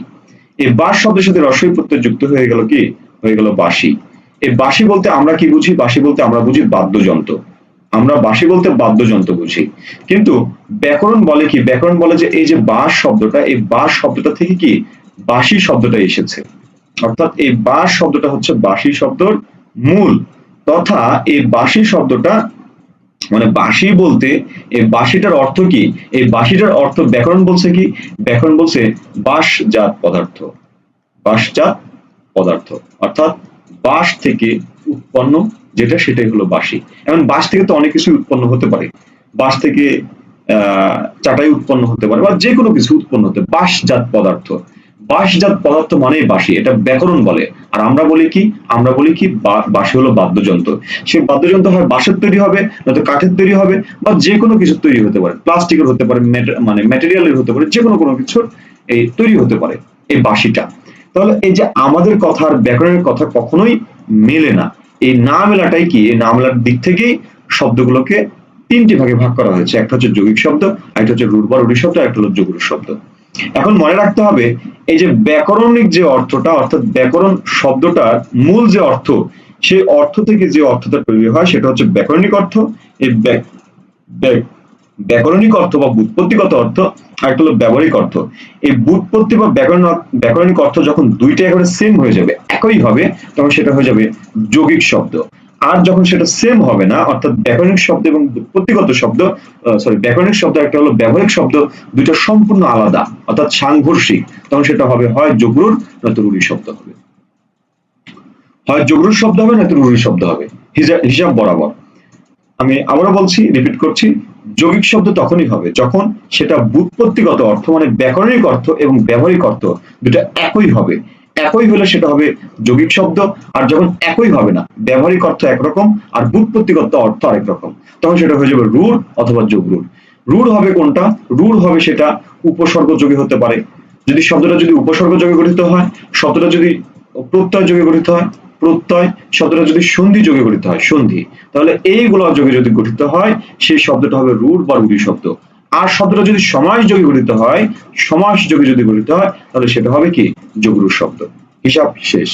এই বাঁশ শব্দের সাথে রস্বই প্রত্যয় যুক্ত হয়ে গেল কি? হয়ে গেল বাঁশি। এই বাঁশি বলতে আমরা কি বুঝি? বাঁশি বলতে আমরা বুঝি বাদ্যযন্ত্র। আমরা বাঁশি বলতে বাদ্যযন্ত্র বুঝি। কিন্তু ব্যাকরণ বলে কি? ব্যাকরণ বলে যে এই যে বাঁশ শব্দটা, এই বাঁশ শব্দটা থেকে কি বাঁশি শব্দটা এসেছে। অর্থাৎ এই বাঁশ শব্দটা হচ্ছে বাঁশি শব্দর মূল, তথা এই বাঁশি শব্দটা মানে বাঁশি বলতে এই বাঁশিটার অর্থ কি? এই বাঁশিটার অর্থ ব্যাকরণ বলছে কি? ব্যাকরণ বলছে বাঁশজাত পদার্থ। বাঁশজাত পদার্থ অর্থাৎ বাঁশ থেকে উৎপন্ন যেটা, সেটাই হলো বাঁশি। এখন বাঁশ থেকে তো অনেক কিছু উৎপন্ন হতে পারে। বাঁশ থেকে চাটাই উৎপন্ন হতে পারে, বা যে কোনো কিছু উৎপন্ন হতে, বাঁশজাত পদার্থ। বাঁশজাত পদার্থ মানেই বাঁশি, এটা ব্যাকরণ বলে। আর আমরা বলি কি, আমরা বলি কি বাঁশি হলো বাদ্যযন্ত্র। সেই বাদ্যযন্ত্র হয় বাঁশের তৈরি হবে, নয়তো কাঠের তৈরি হবে, বা যে কোনো কিছু তৈরি হতে পারে, প্লাস্টিকের হতে পারে, মানে ম্যাটেরিয়ালের হতে পারে, যে কোনো কিছুর এই তৈরি হতে পারে এই বাঁশিটা। তাহলে এই যে আমাদের কথা আর ব্যাকরণের কথা কখনোই মেলে না। এই না মেলাটাই কি, এই না মেলার দিক থেকেই শব্দগুলোকে তিনটি ভাগে ভাগ করা হয়েছে। একটা হচ্ছে যৌগিক শব্দ, একটা হচ্ছে রূঢ় বা রূঢ়ি শব্দ, আর একটা হলো যুগ্ম শব্দ। এখন মনে রাখতে হবে এই যে ব্যাকরণিক যে অর্থটা, অর্থাৎ ব্যাকরণ শব্দটার মূল যে অর্থ, সেই অর্থ থেকে যে অর্থটা তৈরি হয় সেটা হচ্ছে ব্যাকরণিক অর্থ। এই ব্যাকরণিক অর্থ বা ব্যুৎপত্তিগত অর্থ, আর একটা হলো ব্যবহারিক অর্থ। এই ব্যুৎপত্তি বা ব্যাকরণিক অর্থ যখন দুইটা একেবারে সেম হয়ে যাবে, একই হবে, তখন সেটা হয়ে যাবে যৌগিক শব্দ। আর যখন সেটা সেম হবে না, অর্থাৎ ব্যাকরণিক শব্দ এবং ব্যুৎপত্তিগত শব্দ, ব্যাকরণিক শব্দ একটা হলো ব্যবহারিক শব্দ, দুইটা সম্পূর্ণ আলাদা, অর্থাৎ সাংঘর্ষিক, তখন সেটা হবে হয় যগ্রুর নয়তো রূঢ়ি শব্দ হবে। হয় যগ্রুর শব্দ হবে নয়তো রূঢ়ি শব্দ হবে, হিসাব বরাবর। আমি আবারও বলছি, রিপিট করছি, যৌগিক শব্দ তখনই হবে যখন সেটা ব্যুৎপত্তিগত অর্থ মানে ব্যাকরণিক অর্থ এবং ব্যবহারিক অর্থ দুটো একই হবে। একই হলে সেটা হবে যৌগিক শব্দ। আর যখন একই হবে না, ব্যবহারিক অর্থ একরকম আর ব্যুৎপত্তিগত অর্থ আরেক রকম, তখন সেটা হয়ে যাবে রূঢ় অথবা যগ্রুর। রূঢ় হবে কোনটা? রূঢ় হবে সেটা উপসর্গ যোগী হতে পারে। যদি শব্দটা যদি উপসর্গ যোগে গঠিত হয়, শব্দটা যদি প্রত্যয় যোগে গঠিত হয় প্রত্যয়, শব্দটা যদি সন্ধি যোগে গঠিত হয় সন্ধি, তাহলে এইগুলো যোগে যদি গঠিত হয় সেই শব্দটা হবে রূঢ় বা রূঢ়ি শব্দ। আর শব্দটা যদি সমাস যোগে গঠিত হয়, সমাস যোগে যদি গঠিত হয়, তাহলে সেটা হবে কি, যগ্রুর শব্দ। হিসাব শেষ।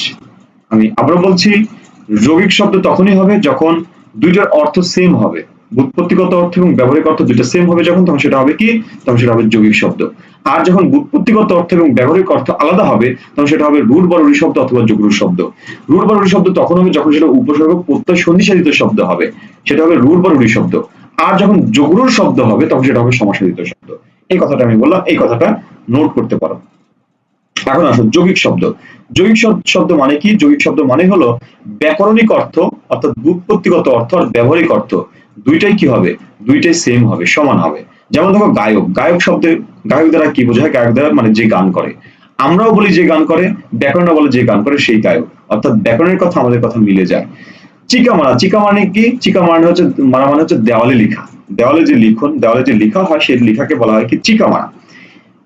আমি আবার বলছি, যৌগিক শব্দ তখনই হবে যখন দুইটার অর্থ সেম হবে, ব্যুৎপত্তিগত অর্থ এবং ব্যবহারিক অর্থ দুইটা সেম হবে যখন, তখন সেটা হবে কি, তখন সেটা হবে যৌগিক শব্দ। আর যখন ব্যুৎপত্তিগত অর্থ এবং ব্যবহারিক অর্থ আলাদা হবে, তখন সেটা হবে রূঢ় বা রূঢ়ি শব্দ অথবা যগ্রুর শব্দ। রূঢ় বা রূঢ়ি শব্দ তখন হবে যখন সেটা উপসর্গ প্রত্যয় সন্ধিসাধিত শব্দ হবে, সেটা হবে রূঢ় বা রূঢ়ি শব্দ। আর যখন যগ্রুর শব্দ হবে তখন সেটা হবে সমাসাধিত শব্দ। এই কথাটা আমি বললাম, এই কথাটা নোট করতে পারো। এখন আসো যৌগিক শব্দ। যৌগিক শব্দ মানে কি? যৌগিক শব্দ মানে হলো ব্যাকরণিক অর্থ অর্থাৎ ব্যুৎপত্তিগত অর্থ আর ব্যবহারিক অর্থ দুইটাই কি হবে, দুইটাই সেম হবে, সমান হবে। যেমন দেখো গায়ক, গায়ক শব্দে গায়ক দ্বারা কি বোঝায়? গায়ক দ্বারা মানে যে গান করে। আমরাও বলি যে গান করে, ব্যাকরণ বলে যে গান করে সেই গায়ক, অর্থাৎ ব্যাকরণের কথা আমাদের কথা মিলে যায়। চিকা মারা, চিকা মানে কি? চিকা মানে হচ্ছে, মারা মানে হচ্ছে দেওয়ালে লিখা। দেওয়ালে যে লিখন, দেওয়ালে যে লিখা হয় সেই লিখাকে বলা হয় কি, চিকা মারা।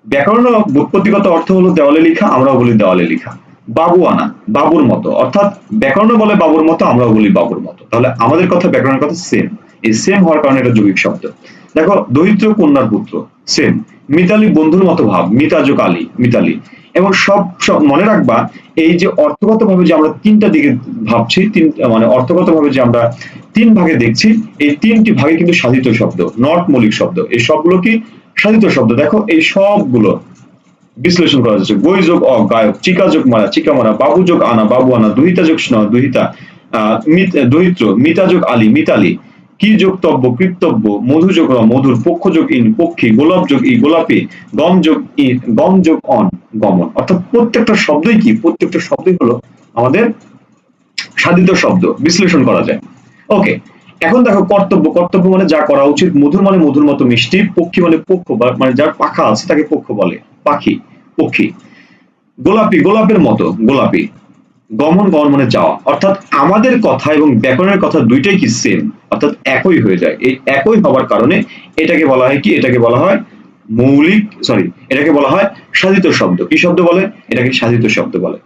ব্যাকরণ ও ব্যুৎপত্তিগত অর্থ হলো দেওয়ালে লিখা, আমরাও বলি দেওয়ালে লিখা। বাবু আনা, বাবুর মতো, অর্থাৎ ব্যাকরণ বলে বাবুর মতো, আমরাও বলি বাবুর মতো। তাহলে আমাদের কথা ব্যাকরণের কথা সেম। এই সেম হওয়ার কারণে এটা যৌগিক শব্দ। দেখো দরিদ্র কন্যার পুত্র, সেম। মিতালি বন্ধুর মতো ভাব, মিতা যোগ আলী, মিতালি। এবং সব সব মনে রাখবা, এই যে অর্থগত ভাবে যে আমরা তিনটা দিকে ভাবছি, মানে অর্থগত ভাবে যে আমরা তিন ভাগে দেখছি, এই তিনটি ভাগে কিন্তু সাধিত শব্দ, নট মৌলিক শব্দ। এই সবগুলো কি সাধিত শব্দ। দেখো এই সবগুলো বিশ্লেষণ করা যাচ্ছে। গই যোগ অ গায়ক, চিকা যোগ মারা, চিকা মারা, বাবু যোগ আনা, বাবু আনা, দুহিতা যোগ স্ন, দুহিতা, দরিদ্র, মিতা যোগ আলী, মিতালি, কি যোগ তব্য, কৃতব্য, মধু যোগ র, মধুর, পক্ষ যোগ ইন, পক্ষী, গোলাপ যোগ ই, গোলাপি, গম যোগ ই, গম যোগ অন, গমন। অর্থাৎ প্রত্যেকটা শব্দই কি, প্রত্যেকটা শব্দই হলো আমাদের সাধিত শব্দ, বিশ্লেষণ করা যায়। ওকে, এখন দেখো কর্তব্য, কর্তব্য মানে যা করা উচিত, মধুর মানে মধুর মতো মিষ্টি, পক্ষী মানে পক্ষ, মানে যার পাখা আছে তাকে পক্ষ বলে, পাখি, পক্ষী। গোলাপি, গোলাপের মতো, গোলাপি। গমন, গমন মানে যাওয়া। অর্থাৎ আমাদের কথা এবং ব্যাকরণের কথা দুইটাই কি সেম, অর্থাৎ একই হয়ে যায়। এই একই হওয়ার কারণে এটাকে বলা হয় কি, এটাকে বলা হয় মৌলিক, সরি, এটাকে বলা হয় সাধিত শব্দ। কি শব্দ বলে? এটাকে সাধিত শব্দ বলে,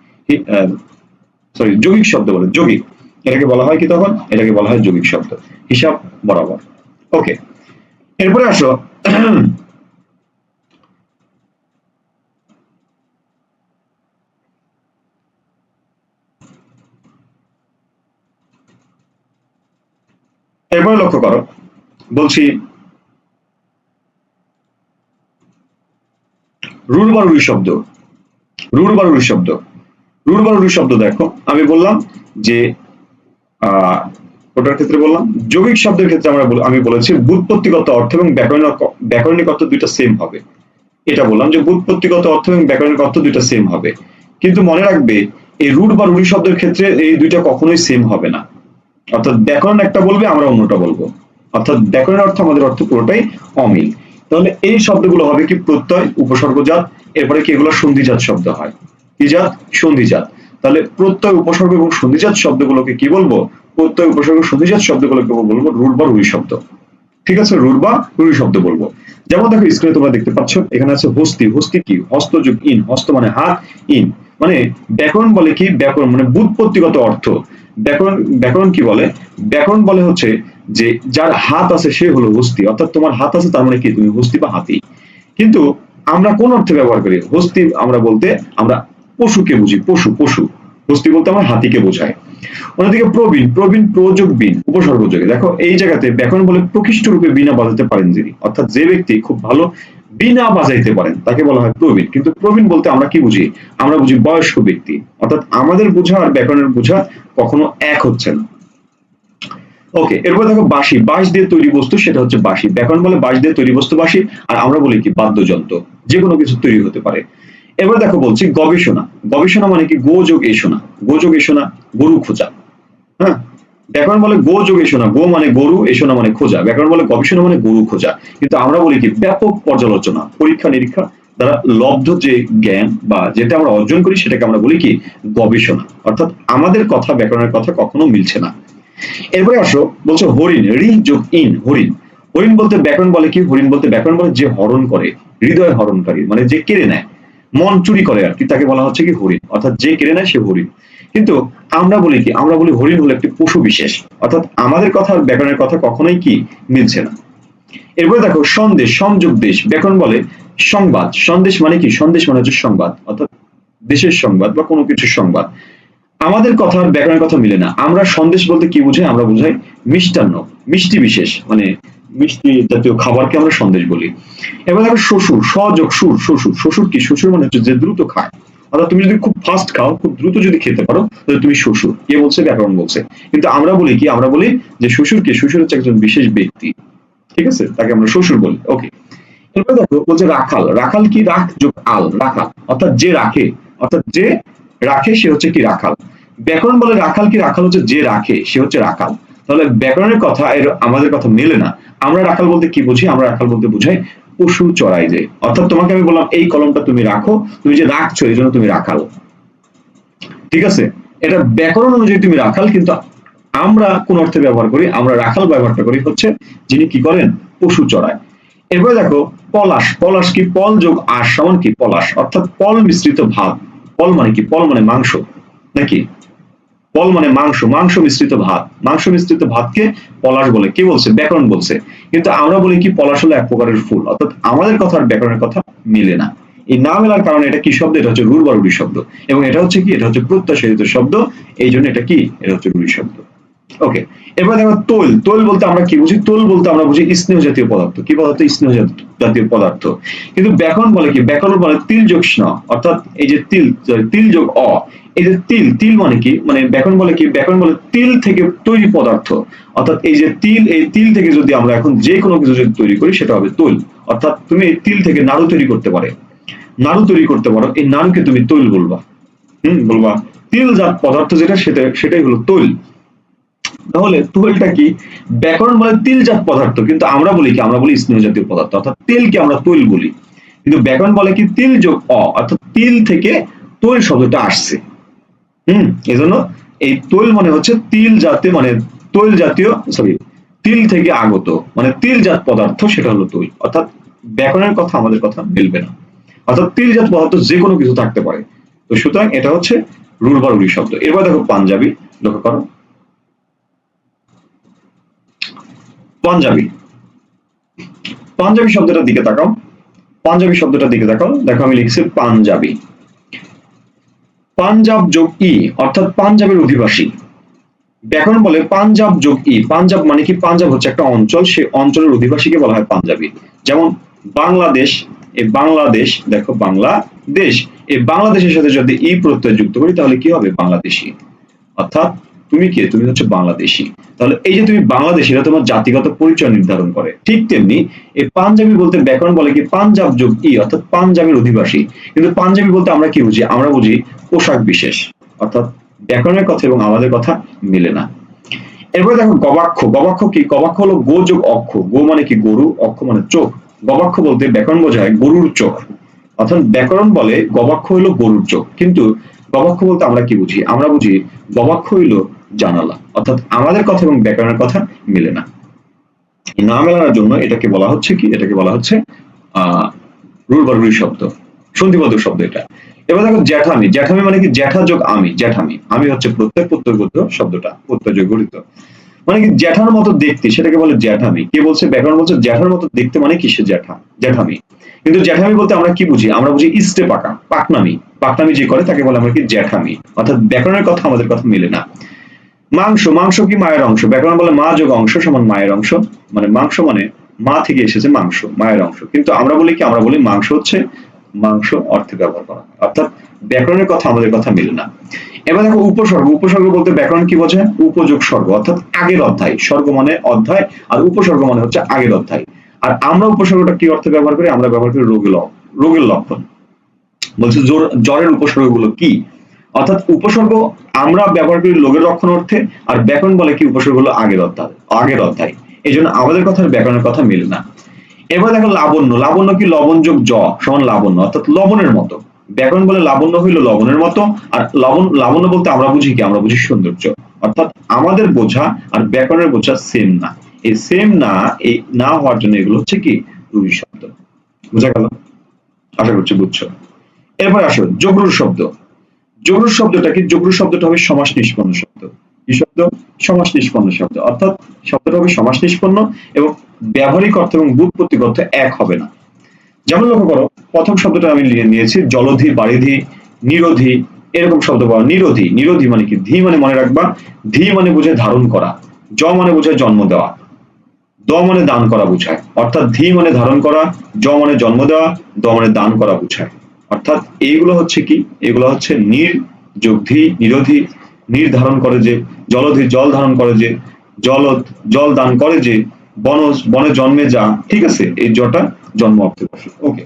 সরি যৌগিক শব্দ বলে, যৌগিক। এটাকে বলা হয় কি তখন? এটাকে বলা হয় যৌগিক শব্দ, হিসাব বরাবর। ওকে, এরপরে আসো এরপরে লক্ষ্য করো, বলছি রূঢ় বা রূঢ়ি শব্দ। রূঢ় বা রূঢ়ি শব্দ, রূঢ় বা রূঢ়ি শব্দ দেখো আমি বললাম যে ওটার ক্ষেত্রে বললাম যৌগিক শব্দের ক্ষেত্রে আমি বলেছি ব্যুৎপত্তিগত অর্থ এবং ব্যাকরণিক অর্থ দুইটা সেম হবে। এটা বললাম যে ব্যুৎপত্তিগত অর্থ এবং ব্যাকরণিক অর্থ দুইটা সেম হবে। কিন্তু মনে রাখবে এই রূঢ় বা রূঢ়ি শব্দের ক্ষেত্রে এই দুইটা কখনোই সেম হবে না। অর্থাৎ ব্যাকরণ একটা বলবে, আমরা অন্যটা বলবো। অর্থাৎ ব্যাকরণের অর্থ আমাদের অর্থ পুরোটাই অমিল। তাহলে এই শব্দগুলো হবে কি প্রত্যয় উপসর্গজাত, এরপরে কি এগুলো সন্ধিজাত শব্দ হয়, কি জাত? সন্ধিজাত। তাহলে প্রত্যয় উপসর্গ এবং সন্ধিজাত শব্দগুলোকে কি বলবো? প্রত্যয় উপসর্গ সন্ধিজাত শব্দগুলোকে বলবো রূঢ় বা রূঢ়ি শব্দ। ঠিক আছে, রূঢ় বা রূঢ়ি শব্দ বলবো। যেমন দেখো স্ক্রিনে তোমরা দেখতে পাচ্ছ এখানে আছে হস্তি। হস্তি কি? হস্ত যোগ ইন, হস্ত মানে হাত, ইন মানে ব্যাকরণ বলে কি? ব্যাকরণ মানে ব্যুৎপত্তিগত অর্থ। ব্যাকরণ ব্যাকরণ কি বলে? ব্যাকরণ বলে হচ্ছে যে যার হাত আছে সে হলো হস্তি, অর্থাৎ তোমার হাত আছে তার মানে কি তুমি হস্তি বা হাতি। কিন্তু আমরা কোন অর্থে ব্যবহার করি? হস্তি আমরা বলতে আমরা পশুকে বুঝি, পশু পশু। হস্তি বলতে আমরা হাতিকে বোঝায়। অন্যদিকে প্রবীণ, প্রবীণ প্রযোগ বীণ উপসর্গ যোগে। দেখো এই জায়গাতে ব্যাকরণ বলে প্রকৃষ্ট রূপে বীণা বাজাতে পারেন যিনি, অর্থাৎ যে ব্যক্তি খুব ভালো বীণা বাজাইতে পারেন তাকে বলা হয় প্রবীণ। কিন্তু প্রবীণ বলতে আমরা কি বুঝি? আমরা বুঝি বয়স্ক ব্যক্তি। অর্থাৎ আমাদের বোঝা আর ব্যাকরণের বোঝা কখনো এক হচ্ছে না। ওকে, এরপর দেখো বাঁশি। বাঁশ দিয়ে তৈরি বস্তু সেটা হচ্ছে বাঁশি। ব্যাকরণ বলে বাঁশ দিয়ে তৈরি বস্তু বাঁশি, আর আমরা বলি কি বাদ্যযন্ত্র, যে কোনো কিছু তৈরি হতে পারে। এবার দেখো বলছি গবেষণা। গবেষণা মানে কি? গো যোগ এসোনা। গো যোগ এসোনা গরু খোঁজা। হ্যাঁ, ব্যাকরণ বলে গো যোগ এসোনা, গো মানে গরু, এসোনা মানে খোঁজা। ব্যাকরণ বলে গবেষণা মানে গরু খোঁজা। কিন্তু আমরা বলি কি ব্যাপক পর্যালোচনা, পরীক্ষা নিরীক্ষা দ্বারা লব্ধ যে জ্ঞান বা যেটা আমরা অর্জন করি সেটাকে আমরা বলি কি গবেষণা। অর্থাৎ আমাদের কথা ব্যাকরণের কথা কখনো মিলছে না। এরপরে আসো বলছো হরিণ। রি যোগ ইন, হরিণ। হরিণ বলতে ব্যাকরণ বলে কি? হরিণ বলতে ব্যাকরণ বলে যে হরণ করে, হৃদয় হরণকারী মানে যে কেড়ে নেয়, মন চুরি করে আর কি, তাকে বলা হচ্ছে কি হরিণ। অর্থাৎ যে কেড়ে নেয় সে হরিণ। কিন্তু আমরা বলি কি? আমরা বলি হরিণ হলো একটি পশু বিশেষ। অর্থাৎ আমাদের কথা আর ব্যাকরণের কথা কখনোই কি মিলছে না। এরপরে দেখো সন্দেশ, সংযোগ দেশ। ব্যাকরণ বলে সংবাদ। সন্দেশ মানে কি? সন্দেশ মানে হচ্ছে সংবাদ, অর্থাৎ দেশের সংবাদ বা কোনো কিছুর সংবাদ। আমাদের কথা আর ব্যাকরণের কথা মিলে না। আমরা সন্দেশ বলতে কি বুঝাই? আমরা বুঝাই মিষ্টান্ন, মিষ্টি বিশেষ মানে মিষ্টি জাতীয় খাবারকে আমরা সন্দেশ বলি। এবার দেখো শ্বশুর। সযোগ সুর, শ্বশুর। শ্বশুর কি? শ্বশুর মানে হচ্ছে যে দ্রুত খায়। অর্থাৎ তুমি যদি খুব ফাস্ট খাও, খুব দ্রুত যদি খেতে পারো তাহলে তুমি শ্বশুর। কে বলছে? ব্যাকরণ বলছে। কিন্তু আমরা বলি কি? আমরা বলি যে শ্বশুর কি? শ্বশুর হচ্ছে একজন বিশেষ ব্যক্তি। ঠিক আছে, তাকে আমরা শ্বশুর বলি। ওকে, এরপরে দেখো বলছে রাখাল। রাখাল কি? রাখ যোগ আল, রাখাল। অর্থাৎ যে রাখে, অর্থাৎ যে রাখে সে হচ্ছে কি রাখাল। ব্যাকরণ বলে রাখাল কি? রাখাল হচ্ছে যে রাখে, সে হচ্ছে রাখাল। তাহলে ব্যাকরণের কথা এর আমাদের কথা মেলে না। আমরা রাখাল বলতে কি বুঝি? আমরা রাখাল বলতে বুঝাই পশু চড়াই যে। অর্থাৎ তোমাকে আমি বললাম এই কলমটা তুমি রাখো, তুমি যে রাখছো এই জন্য তুমি রাখাল। ঠিক আছে, এটা ব্যাকরণ অনুযায়ী তুমি রাখাল, কিন্তু আমরা কোন অর্থে ব্যবহার করি? আমরা রাখাল ব্যবহারটা করি হচ্ছে যিনি কি করেন? পশু চড়ায়। এরপরে দেখো পলাশ। পলাশ কি? পল যোগ আশ সমান কি? পলাশ। অর্থাৎ পল মিশ্রিত ভাত। পল মানে কি? পল মানে মাংস নাকি? পল মানে মাংস, মাংস মিশ্রিত ভাত। মাংস মিশ্রিত ভাতকে পলাশ বলে। কে বলছে? ব্যাকরণ বলছে। কিন্তু আমরা বলি কি পলাশ হলো এক প্রকারের ফুল। অর্থাৎ আমাদের কথা আর ব্যাকরণের কথা মিলে না। এই না মেলার কারণে এটা কি শব্দ? এটা হচ্ছে রূঢ় বা রূঢ়ি শব্দ। এবং এটা হচ্ছে কি? এটা হচ্ছে প্রত্যাশিত শব্দ। এই জন্য এটা কি? এটা হচ্ছে রূঢ়ি শব্দ। ওকে, এবার দেখো তোল। তোল বলতে আমরা কি বুঝি? তোল বলতে আমরা বুঝি স্নেহ জাতীয় পদার্থ। কি পদার্থ? স্নেহ জাতীয় পদার্থ। কিন্তু ব্যাকরণ বলে কি? ব্যাকরণ বলে তিল যোগ স্ন, অর্থাৎ এই যে তিল, তিল যোগ অ। এই যে তিল, তিল মানে কি? মানে ব্যাকরণ বলে কি? ব্যাকরণ বলে তিল থেকে তৈরি পদার্থ। অর্থাৎ এই যে তিল, এই তিল থেকে যদি আমরা এখন যে কোনো কিছু যদি তৈরি করি সেটা হবে তৈল। অর্থাৎ তুমি এই তিল থেকে নাড়ু তৈরি করতে পারে, নাড়ু তৈরি করতে পারো, এই নাড়ুকে তুমি তৈল বলবা। বলবা তিলজাত পদার্থ যেটা সেটাই হলো তৈল। তাহলে তৈলটা কি? ব্যাকরণ বলে তিলজাত পদার্থ, কিন্তু আমরা বলি কি? আমরা বলি স্নেহ জাতীয় পদার্থ। অর্থাৎ তেলকে আমরা তৈল বলি। কিন্তু ব্যাকরণ বলে কি? তিল যোগ অ, অর্থাৎ তিল থেকে তৈল শব্দটা আসছে। এজন্য এই তৈল মানে হচ্ছে তিল জাতীয়, মানে তৈল জাতীয়, সরি তিল থেকে আগত মানে তিলজাত পদার্থ, সেটা হলো তৈল। অর্থাৎ ব্যাকরণের কথা আমাদের কথা মিলবে না। অর্থাৎ তিলজাত পদার্থ যে কোনো কিছু থাকতে পারে। তো সুতরাং এটা হচ্ছে রূঢ় বা রূঢ়ি শব্দ। এবার দেখো পাঞ্জাবি। লক্ষ্য করো পাঞ্জাবি। পাঞ্জাবি শব্দটার দিকে তাকাও। পাঞ্জাবি শব্দটার দিকে তাকাও। দেখো আমি লিখছি পাঞ্জাবি। পাঞ্জাব যোগ ই, অর্থাৎ পাঞ্জাবের অধিবাসী। ব্যাকরণ বলে পাঞ্জাব যোগ ই। পাঞ্জাব মানে কি? পাঞ্জাব হচ্ছে একটা অঞ্চল, সেই অঞ্চলের অধিবাসীকে বলা হয় পাঞ্জাবি। যেমন বাংলাদেশ, এই বাংলাদেশ, দেখো বাংলাদেশ, এই বাংলাদেশের সাথে যদি ই প্রত্যয় যুক্ত করি তাহলে কি হবে? বাংলাদেশি। অর্থাৎ তুমি কে? তুমি হচ্ছে বাংলাদেশি। তাহলে এই যে তুমি বাংলাদেশি, এটা তোমার জাতিগত পরিচয় নির্ধারণ করে। ঠিক তেমনি এই পাঞ্জাবি বলতে ব্যাকরণ বলে কি? পাঞ্জাব যোগ ই, অর্থাৎ পাঞ্জাবের অধিবাসী। কিন্তু পাঞ্জাবি বলতে আমরা কি বুঝি? আমরা বুঝি পোশাক বিশেষ। অর্থাৎ ব্যাকরণের কথা এবং আমাদের কথা মিলে না। এরপরে দেখো গবাক্ষ। গবাক্ষ কি? গবাক্ষ হলো গো যোগ অক্ষ। গো মানে কি? গরু, অক্ষ মানে চোখ, গবাক্ষ বলতে ব্যাকরণ বোঝায় গরুর চোখ, অর্থাৎ ব্যাকরণ বলে গবাক্ষ হইলো গরুর চোখ, কিন্তু গবাক্ষ বলতে আমরা কি বুঝি? আমরা বুঝি গবাক্ষ হইলো জানালা, অর্থাৎ আমাদের কথা এবং ব্যাকরণের কথা মিলে না। না মেলানোর জন্য এটাকে বলা হচ্ছে কি? এটাকে বলা হচ্ছে রুল বা রুড়ি শব্দ, সন্ধিবোধক শব্দ এটা। এবার দেখো জ্যাঠামি, জ্যাঠামি মানে কি? জ্যাঠা যোগ আমি, জ্যাঠামি। আমি হচ্ছে প্রত্যয়, প্রত্যয়বদ্ধ শব্দটা প্রত্যয় যোগ গঠিত, মানে কি জ্যাঠার মতো দেখতে, সেটাকে বলে জ্যাঠামি। কে বলছে? ব্যাকরণ বলছে জ্যাঠার মতো দেখতে মানে কি? সে জ্যাঠা, জ্যাঠামি। কিন্তু জ্যাঠামি বলতে আমরা কি বুঝি? আমরা বুঝি ইস্টে পাকা, পাকনামি, পাকনামি যে করে তাকে বলে আমরা কি? জ্যাঠামি। অর্থাৎ ব্যাকরণের কথা আমাদের কথা মিলে না। মাংস, মাংস কি? মায়ের অংশ। ব্যাকরণ বলে মা যোগ অংশ সমান মায়ের অংশ, মানে মাংস মানে মা থেকে এসেছে মাংস, মায়ের অংশ। কিন্তু আমরা বলি কি? আমরা বলি মাংস হচ্ছে মাংস অর্থে ব্যবহার করা, অর্থাৎ ব্যাকরণের কথা আমাদের কথা মিলে না। এবার দেখো উপসর্গ, উপসর্গ বলতে ব্যাকরণ কি বোঝায়? উপযোগ সর্গ, অর্থাৎ আগের অধ্যায়। সর্গ মানে অধ্যায়, আর উপসর্গ মানে হচ্ছে আগের অধ্যায়। আর আমরা উপসর্গটা কি অর্থে ব্যবহার করি? আমরা ব্যবহার করি রোগের লক্ষণ। বলছে জ্বরের উপসর্গগুলো কি? অর্থাৎ উপসর্গ আমরা ব্যবহার করি লোকের লক্ষণ অর্থে, আর ব্যাকরণ বলে কি? উপসর্গ হলো আগের অধ্যায়, আগের অধ্যায়। এই জন্য আমাদের কথা ব্যাকরণের কথা মিলে না। এবার দেখো লাবণ্য, লাবণ্য কি? লবণ যোগ জ সমান লাবণ্য, অর্থাৎ লবণের মতো। ব্যাকরণ বলে লাবণ্য হইল লবণের মতো, আর লাবণ্য বলতে আমরা বুঝি কি? আমরা বুঝি সৌন্দর্য। অর্থাৎ আমাদের বোঝা আর ব্যাকরণের বোঝা সেম না। এই সেম না, এই না হওয়ার জন্য এগুলো হচ্ছে কি? রুড়ি শব্দ। বোঝা গেল? আশা করছি বুঝছো। এরপর আসো যোগরূঢ় শব্দ। যোগরূঢ় শব্দটা কি? যোগরূঢ় শব্দটা হবে সমাস নিষ্পন্ন শব্দ। কি শব্দ? সমাস নিষ্পন্ন শব্দ, অর্থাৎ শব্দটা হবে সমাস নিষ্পন্ন এবং ব্যবহারিক অর্থ এবং ব্যুৎপত্তিক অর্থ এক হবে না। যেমন লক্ষ্য করো, প্রথম শব্দটা আমি নিয়েছি জলধি, বারিধি, নিরোধী, এরকম শব্দ পাওয়া। নিরোধী, নিরোধী মানে কি? ধি মানে মনে রাখবা, ধি মানে বোঝায় ধারণ করা, জ মানে বোঝায় জন্ম দেওয়া, দ মানে দান করা বোঝায়। অর্থাৎ ধি মানে ধারণ করা, জ মানে জন্ম দেওয়া, দ মানে দান করা বোঝায়। অর্থাৎ এইগুলো হচ্ছে কি? এগুলো হচ্ছে নির যোগ ধি, নিরোধী। নির ধারণ করে যে, জলধি জল ধারণ করে যে, জলদ জল দান করে যে, বনজ বনে জন্মে যা। ঠিক আছে, এই জটা জন্ম অর্থে বসে। ওকে,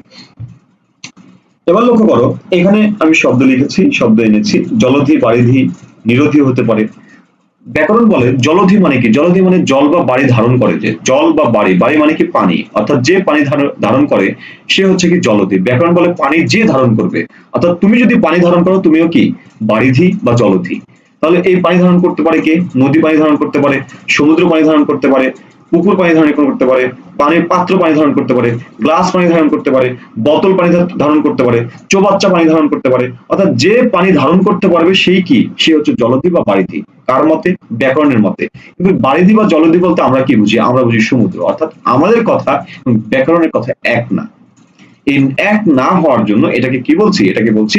এবার লক্ষ্য করো, এখানে আমি শব্দ লিখেছি, শব্দ এনেছি। জলধি, বারিধি, নিরোধী হতে পারে। ব্যাকরণ বলে জলধি মানে কি? জলধি মানে জল বা বাড়ি ধারণ করে যে, জল বা বাড়ি, বাড়ি মানে কি? পানি, অর্থাৎ যে পানি ধারণ করে সে হচ্ছে কি? জলধি। ব্যাকরণ বলে পানি যে ধারণ করবে, অর্থাৎ তুমি যদি পানি ধারণ করো তুমিও কি? বারিধি বা জলধি। তাহলে এই পানি ধারণ করতে পারে কে? নদী পানি ধারণ করতে পারে, সমুদ্র পানি ধারণ করতে পারে, পুকুর পানি ধারণ করতে পারে, পানির পাত্র পানি ধারণ করতে পারে, গ্লাস পানি ধারণ করতে পারে, বোতল পানি ধারণ করতে পারে, চৌবাচ্চা পানি ধারণ করতে পারে। অর্থাৎ যে পানি ধারণ করতে পারবে সেই কি? সে হচ্ছে জলধি বা বারিধি। কার মতে? ব্যাকরণের মতে। কিন্তু বারিধি বা জলধি বলতে আমরা কি বুঝি? আমরা বুঝি সমুদ্র। অর্থাৎ আমাদের কথা এবং ব্যাকরণের কথা এক না। এই এক না হওয়ার জন্য এটাকে কি বলছি? এটাকে বলছি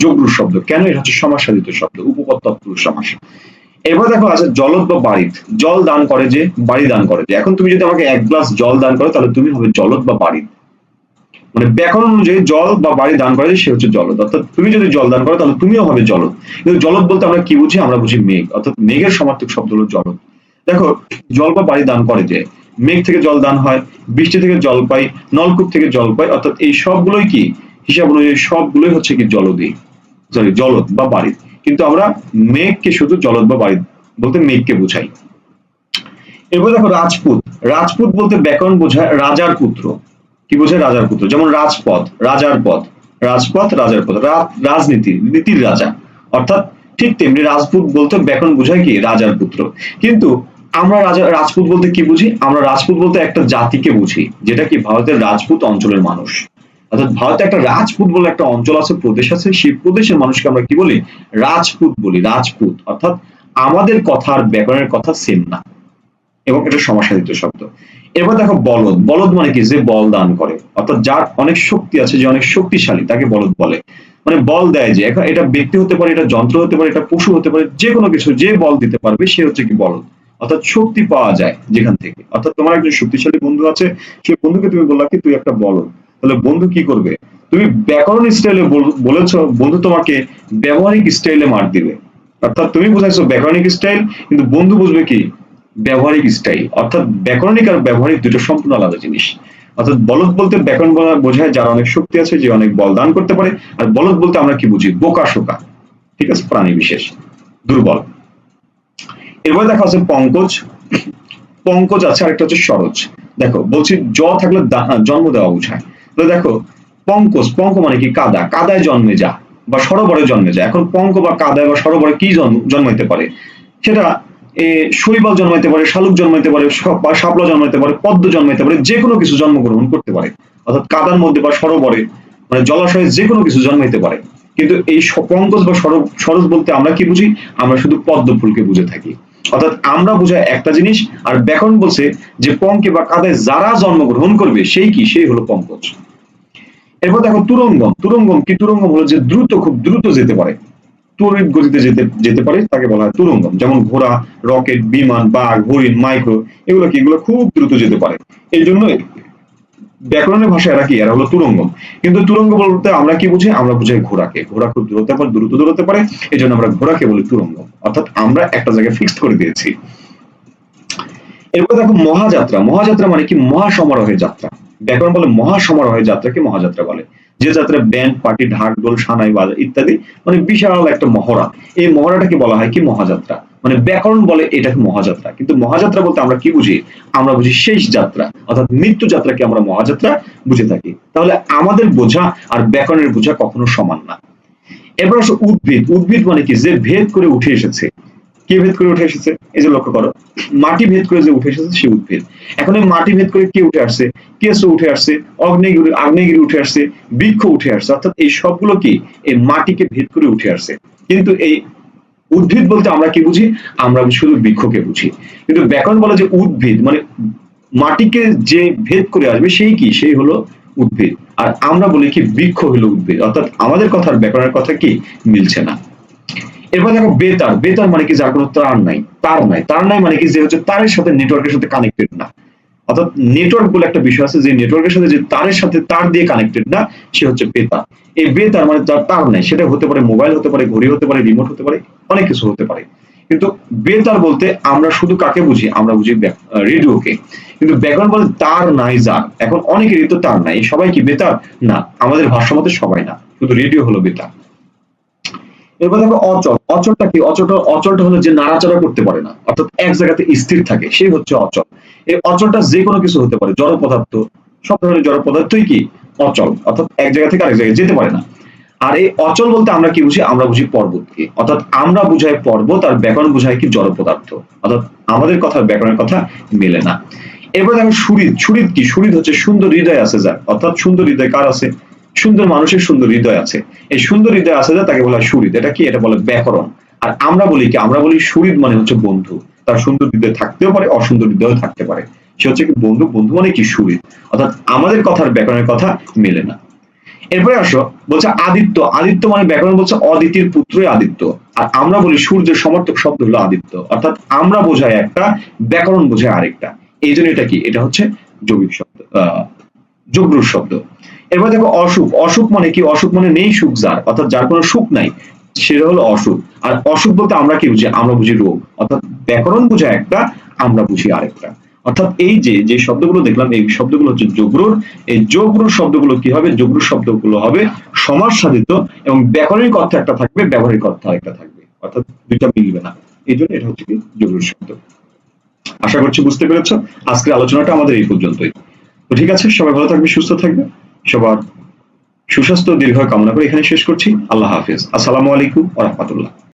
যোগরূঢ় শব্দ। কেন? এটা হচ্ছে সমাস সাধিত শব্দ, উপপদ তৎপুরুষ সমাস। এবার দেখো আছে জলদ বা বারিদ। জল দান করে যে, বাড়ি দান করে যে। এখন তুমি যদি আমাকে এক গ্লাস জল দান করো তাহলে তুমি হবে জলদ বা বারিদ। মানে ব্যাকরণ অনুযায়ী জল বা বাড়ি দান করে সে হচ্ছে জলদ, অর্থাৎ তুমি যদি জল দান করো তাহলে তুমিও হবে জলদ। কিন্তু জলদ বলতে আমরা কি বুঝি? আমরা বুঝি মেঘ, অর্থাৎ মেঘের সমার্থক শব্দ হলো জলদ। দেখো, জল বা বাড়ি দান করে যে, মেঘ থেকে জল দান হয়, বৃষ্টি থেকে জল পাই, নলকূপ থেকে জল পাই, অর্থাৎ এই সবগুলোই কি? হিসাব অনুযায়ী সবগুলোই হচ্ছে কি? জলদি, সরি জলদ বা বাড়ি। কিন্তু আমরা মেঘকে শুধু জলদ বা বাড়ি বলতে মেঘকে বোঝাই। এবার দেখো রাজপুত। রাজপুত বলতে ব্যাকরণ বোঝায় রাজার পুত্র। কি বোঝায়? রাজার পুত্র। যেমন রাজপথ, রাজার পথ, রাজপথ, রাজার পথ, রাজনীতি, নীতির রাজা। অর্থাৎ ঠিক তেমনি রাজপুত বলতে ব্যাকরণ বোঝায় কি? রাজার পুত্র। কিন্তু আমরা রাজপুত বলতে কি বুঝি? আমরা রাজপুত বলতে একটা জাতিকে বুঝি, যেটা কি ভারতের রাজপুত অঞ্চলের মানুষ। অর্থাৎ ভারতে একটা রাজপুত বলে একটা অঞ্চল আছে, প্রদেশ আছে, সেই প্রদেশের মানুষকে আমরা কি বলি? রাজপুত বলি, রাজপুত। অর্থাৎ আমাদের কথা আর ব্যাকরণের কথা সেম না এবং এটা সমাসাধিত শব্দ। এবার দেখো বলদ। বলদ মানে কি? যে বল দান করে, অর্থাৎ যার অনেক শক্তি আছে, যে অনেক শক্তিশালী, তাকে বলদ বলে। মানে বল দেয় যে, এখন এটা ব্যক্তি হতে পারে, এটা যন্ত্র হতে পারে, এটা পশু হতে পারে, যে কোনো কিছু যে বল দিতে পারবে সে হচ্ছে কি? বলদ। অর্থাৎ শক্তি পাওয়া যায় যেখান থেকে। অর্থাৎ তোমার একজন শক্তিশালী বন্ধু আছে, সেই বন্ধুকে তুমি বললা কি তুই একটা বলদ, তাহলে বন্ধু কি করবে? তুমি ব্যাকরণ স্টাইলে বলেছ, বন্ধু তোমাকে ব্যবহারিক স্টাইলে মার দিবে। অর্থাৎ তুমি বুঝাইছো ব্যাকরণিক স্টাইল, কিন্তু বন্ধু বুঝবে কি? ব্যবহারিক স্টাইল। অর্থাৎ ব্যাকরণিক আর ব্যবহারিক দুটো সম্পূর্ণ আলাদা জিনিস। অর্থাৎ বলদ বলতে ব্যাকরণ বোঝায় যার অনেক শক্তি আছে, যে অনেক বল দান করতে পারে। আর বলদ বলতে আমরা কি বুঝি? বোকা শোকা, ঠিক আছে, প্রাণী বিশেষ, দুর্বল। এরপরে দেখা হচ্ছে পঙ্কজ। পঙ্কজ আছে, আরেকটা হচ্ছে সরোজ। দেখো বলছি জ থাকলে জন্ম দেওয়া বোঝায়। তো দেখো পঙ্কজ, পঙ্ক মানে কি কাদা, কাদায় জন্মে যা বা সরোবরে জন্মে যা। এখন পঙ্ক বা কাদায় বা সরোবরে কি জন্মাইতে পারে, সেটা শৈবাল জন্মাইতে পারে, শালুক জন্মাইতে পারে, বা শাপলা জন্মাইতে পারে, পদ্ম জন্মাইতে পারে, যে কোনো কিছু জন্মগ্রহণ করতে পারে। অর্থাৎ কাদার মধ্যে বা সরোবরে মানে জলাশয়ে যে কোনো কিছু জন্মাইতে পারে। কিন্তু এই পঙ্কজ বা সরোজ বলতে আমরা কি বুঝি, আমরা শুধু পদ্ম ফুলকে বুঝে থাকি। অর্থাৎ আমরা বোঝায় একটা জিনিস, আর ব্যাকরণ বলছে যে পঙ্কে বা কাদায় যারা জন্মগ্রহণ করবে সেই কি, সেই হলো পঙ্কজ। এরপর দেখো তুরঙ্গম, তুরঙ্গম কি, তুরঙ্গম হলো যে দ্রুত, খুব দ্রুত যেতে পারে, তড়িৎ গতিতে যেতে যেতে পারে, তাকে বলা হয় তুরঙ্গম। যেমন ঘোড়া, রকেট, বিমান, বাঘ, হরিণ, মাইক্রো, এগুলো কি, এগুলো খুব দ্রুত যেতে পারে। এই জন্য ব্যাকরণের ভাষায় এরা কি, এরা হলো তুরঙ্গম। কিন্তু তুরঙ্গ বলতে আমরা কি বুঝি, আমরা বুঝাই ঘোড়াকে। ঘোড়া খুব দ্রুত দৌড়াতে পারে, এই জন্য আমরা ঘোড়াকে বলি তুরঙ্গম। অর্থাৎ আমরা একটা জায়গায় ফিক্সড করে দিয়েছি। এরপর দেখো মহাযাত্রা, মহাযাত্রা মানে কি, মহাসমারোহের যাত্রা। ব্যাকরণ বলে মহাসমারোহের যাত্রাকে মহাযাত্রা বলে। যে যাত্রা ব্যান্ড পার্টি, ঢাক ঢোল, সানাই বাজা ইত্যাদি, মানে বিশাল একটা মহড়া, এই মহড়াটাকে বলা হয় কি, মহাযাত্রা। মানে ব্যাকরণ বলে এটাকে মহাযাত্রা, কিন্তু মহাযাত্রা বলতে আমরা কি বুঝি, আমরা বুঝি শেষ যাত্রা, অর্থাৎ মৃত্যু যাত্রাকে আমরা মহাযাত্রা বুঝে থাকি। তাহলে আমাদের বোঝা আর ব্যাকরণের বোঝা কখনো সমান না। এবার আসো উদ্ভিদ, উদ্ভিদ মানে কি, যে ভেদ করে উঠে এসেছে। কে ভেদ করে উঠে এসেছে, এই যে লক্ষ্য করো, মাটি ভেদ করে যে উঠে এসেছে সে উদ্ভিদ। এখন এই মাটি ভেদ করে কে উঠে আসছে, কেঁচো উঠে আসছে, আগ্নেয়গিরি উঠে আসছে, বৃক্ষ উঠে আসছে, অর্থাৎ এই সবগুলো কি, এই মাটিকে ভেদ করে উঠে আসছে। কিন্তু এই উদ্ভিদ বলতে আমরা কি বুঝি, আমরা শুধু বৃক্ষকে বুঝি। কিন্তু ব্যাকরণ বলে যে উদ্ভিদ মানে মাটিকে যে ভেদ করে আসবে সেই কি, সেই হলো উদ্ভিদ। আর আমরা বলি কি, বৃক্ষ হলো উদ্ভিদ। অর্থাৎ আমাদের কথার ব্যাকরণের কথা কি মিলছে না। এবার দেখো বেতার, বেতার মানে কি, যার কোনো তার নাই, তার নাই, তার নাই মানে কি, যে হচ্ছে তারের সাথে, নেটওয়ার্কের সাথে কানেক্টেড না। অর্থাৎ নেটওয়ার্ক বলে একটা বিষয় আছে, যে নেটওয়ার্কের সাথে, যে তারের সাথে তার দিয়ে কানেক্টেড না, সে হচ্ছে বেতার। এই বেতার মানে যার তার নাই, সেটা হতে পারে মোবাইল, হতে পারে ঘড়ি, হতে পারে রিমোট, হতে পারে অনেক কিছু হতে পারে। কিন্তু বেতার বলতে আমরা শুধু কাকে বুঝি, আমরা বুঝি রেডিওকে। কিন্তু ব্যাকরণ বলে তার নাই যার। এখন অনেকেরই তো তার নাই, সবাই কি বেতার না, আমাদের ভাষা মতে সবাই না, শুধু রেডিও হলো বেতার। এবার দেখো অচল, অচলটা কি, অচলটা হলো যে নাড়াচাড়া করতে পারে না, অর্থাৎ এক জায়গাতে স্থির থাকে, সেই হচ্ছে অচল। এই অচলটা যে কোনো কিছু হতে পারে, জড় পদার্থ, সব ধরনের জড় পদার্থই কি অচল, অর্থাৎ এক জায়গা থেকে আরেক জায়গায় যেতে পারে না। আর এই অচল বলতে আমরা কি বুঝি, আমরা বুঝি পর্বতকে। অর্থাৎ আমরা বুঝাই পর্বত, আর ব্যাকরণ বুঝাই কি, জড় পদার্থ। অর্থাৎ আমাদের কথা ব্যাকরণের কথা মেলে না। এবার দেখো সুহৃদ, সুহৃদ কি, সুহৃদ হচ্ছে সুন্দর হৃদয় আছে যার। অর্থাৎ সুন্দর হৃদয় কার আছে, সুন্দর মানুষের সুন্দর হৃদয় আছে। এই সুন্দর হৃদয় আছে যার, তাকে বলা হয় সুহৃদ। এটা কি, এটা বলে ব্যাকরণ। আর আমরা বলি কি, আমরা বলি সুহৃদ মানে হচ্ছে বন্ধু। তার সুন্দর হৃদয় থাকতেও পারে, অসুন্দর হৃদয় থাকতে পারে, সে হচ্ছে কি বন্ধু। বন্ধু মানে কি সুহৃদ। অর্থাৎ আমাদের কথার ব্যাকরণের কথা মেলে না। এরপরে আসো, বলছে আদিত্য, আদিত্য মানে ব্যাকরণ বলছে অদিতির পুত্রই আদিত্য। আর আমরা বলি সূর্যের সমর্থক শব্দ হলো আদিত্য। অর্থাৎ আমরা বোঝাই একটা, ব্যাকরণ বোঝায় আরেকটা। এই জন্য এটা কি, এটা হচ্ছে যৌগিক শব্দ, যুগ্র শব্দ। এবার দেখো অসুখ, অসুখ মানে কি, অসুখ মানে নেই সুখ যার, অর্থাৎ যার কোনো সুখ নাই, সেটা হলো অসুখ। আর অসুখ বলতে আমরা কি বুঝি, আমরা বুঝি রোগ। অর্থাৎ ব্যাকরণ বোঝায় একটা, আমরা বুঝি আরেকটা। অর্থাৎ এই যে যে শব্দগুলো দেখলাম, এই শব্দগুলো হচ্ছে যোগরূঢ়। এই যোগরূঢ় শব্দগুলো কি হবে, যোগরূঢ় শব্দগুলো হবে সমাস সাধিত, এবং ব্যাকরণিক অর্থ একটা থাকবে, ব্যবহারিক অর্থ আরেকটা থাকবে, অর্থাৎ দুইটা মিলবে না। এই জন্য এটা হচ্ছে কি যোগরূঢ় শব্দ। আশা করছি বুঝতে পেরেছো। আজকের আলোচনাটা আমাদের এই পর্যন্তই। তো ঠিক আছে, সবাই ভালো থাকবে, সুস্থ থাকবে, সবার সুস্বাস্থ্য দীর্ঘ কামনা করে এখানে শেষ করছি। আল্লাহ হাফেজ, আসসালামু আলাইকুম ওয়া রাহমাতুল্লাহ।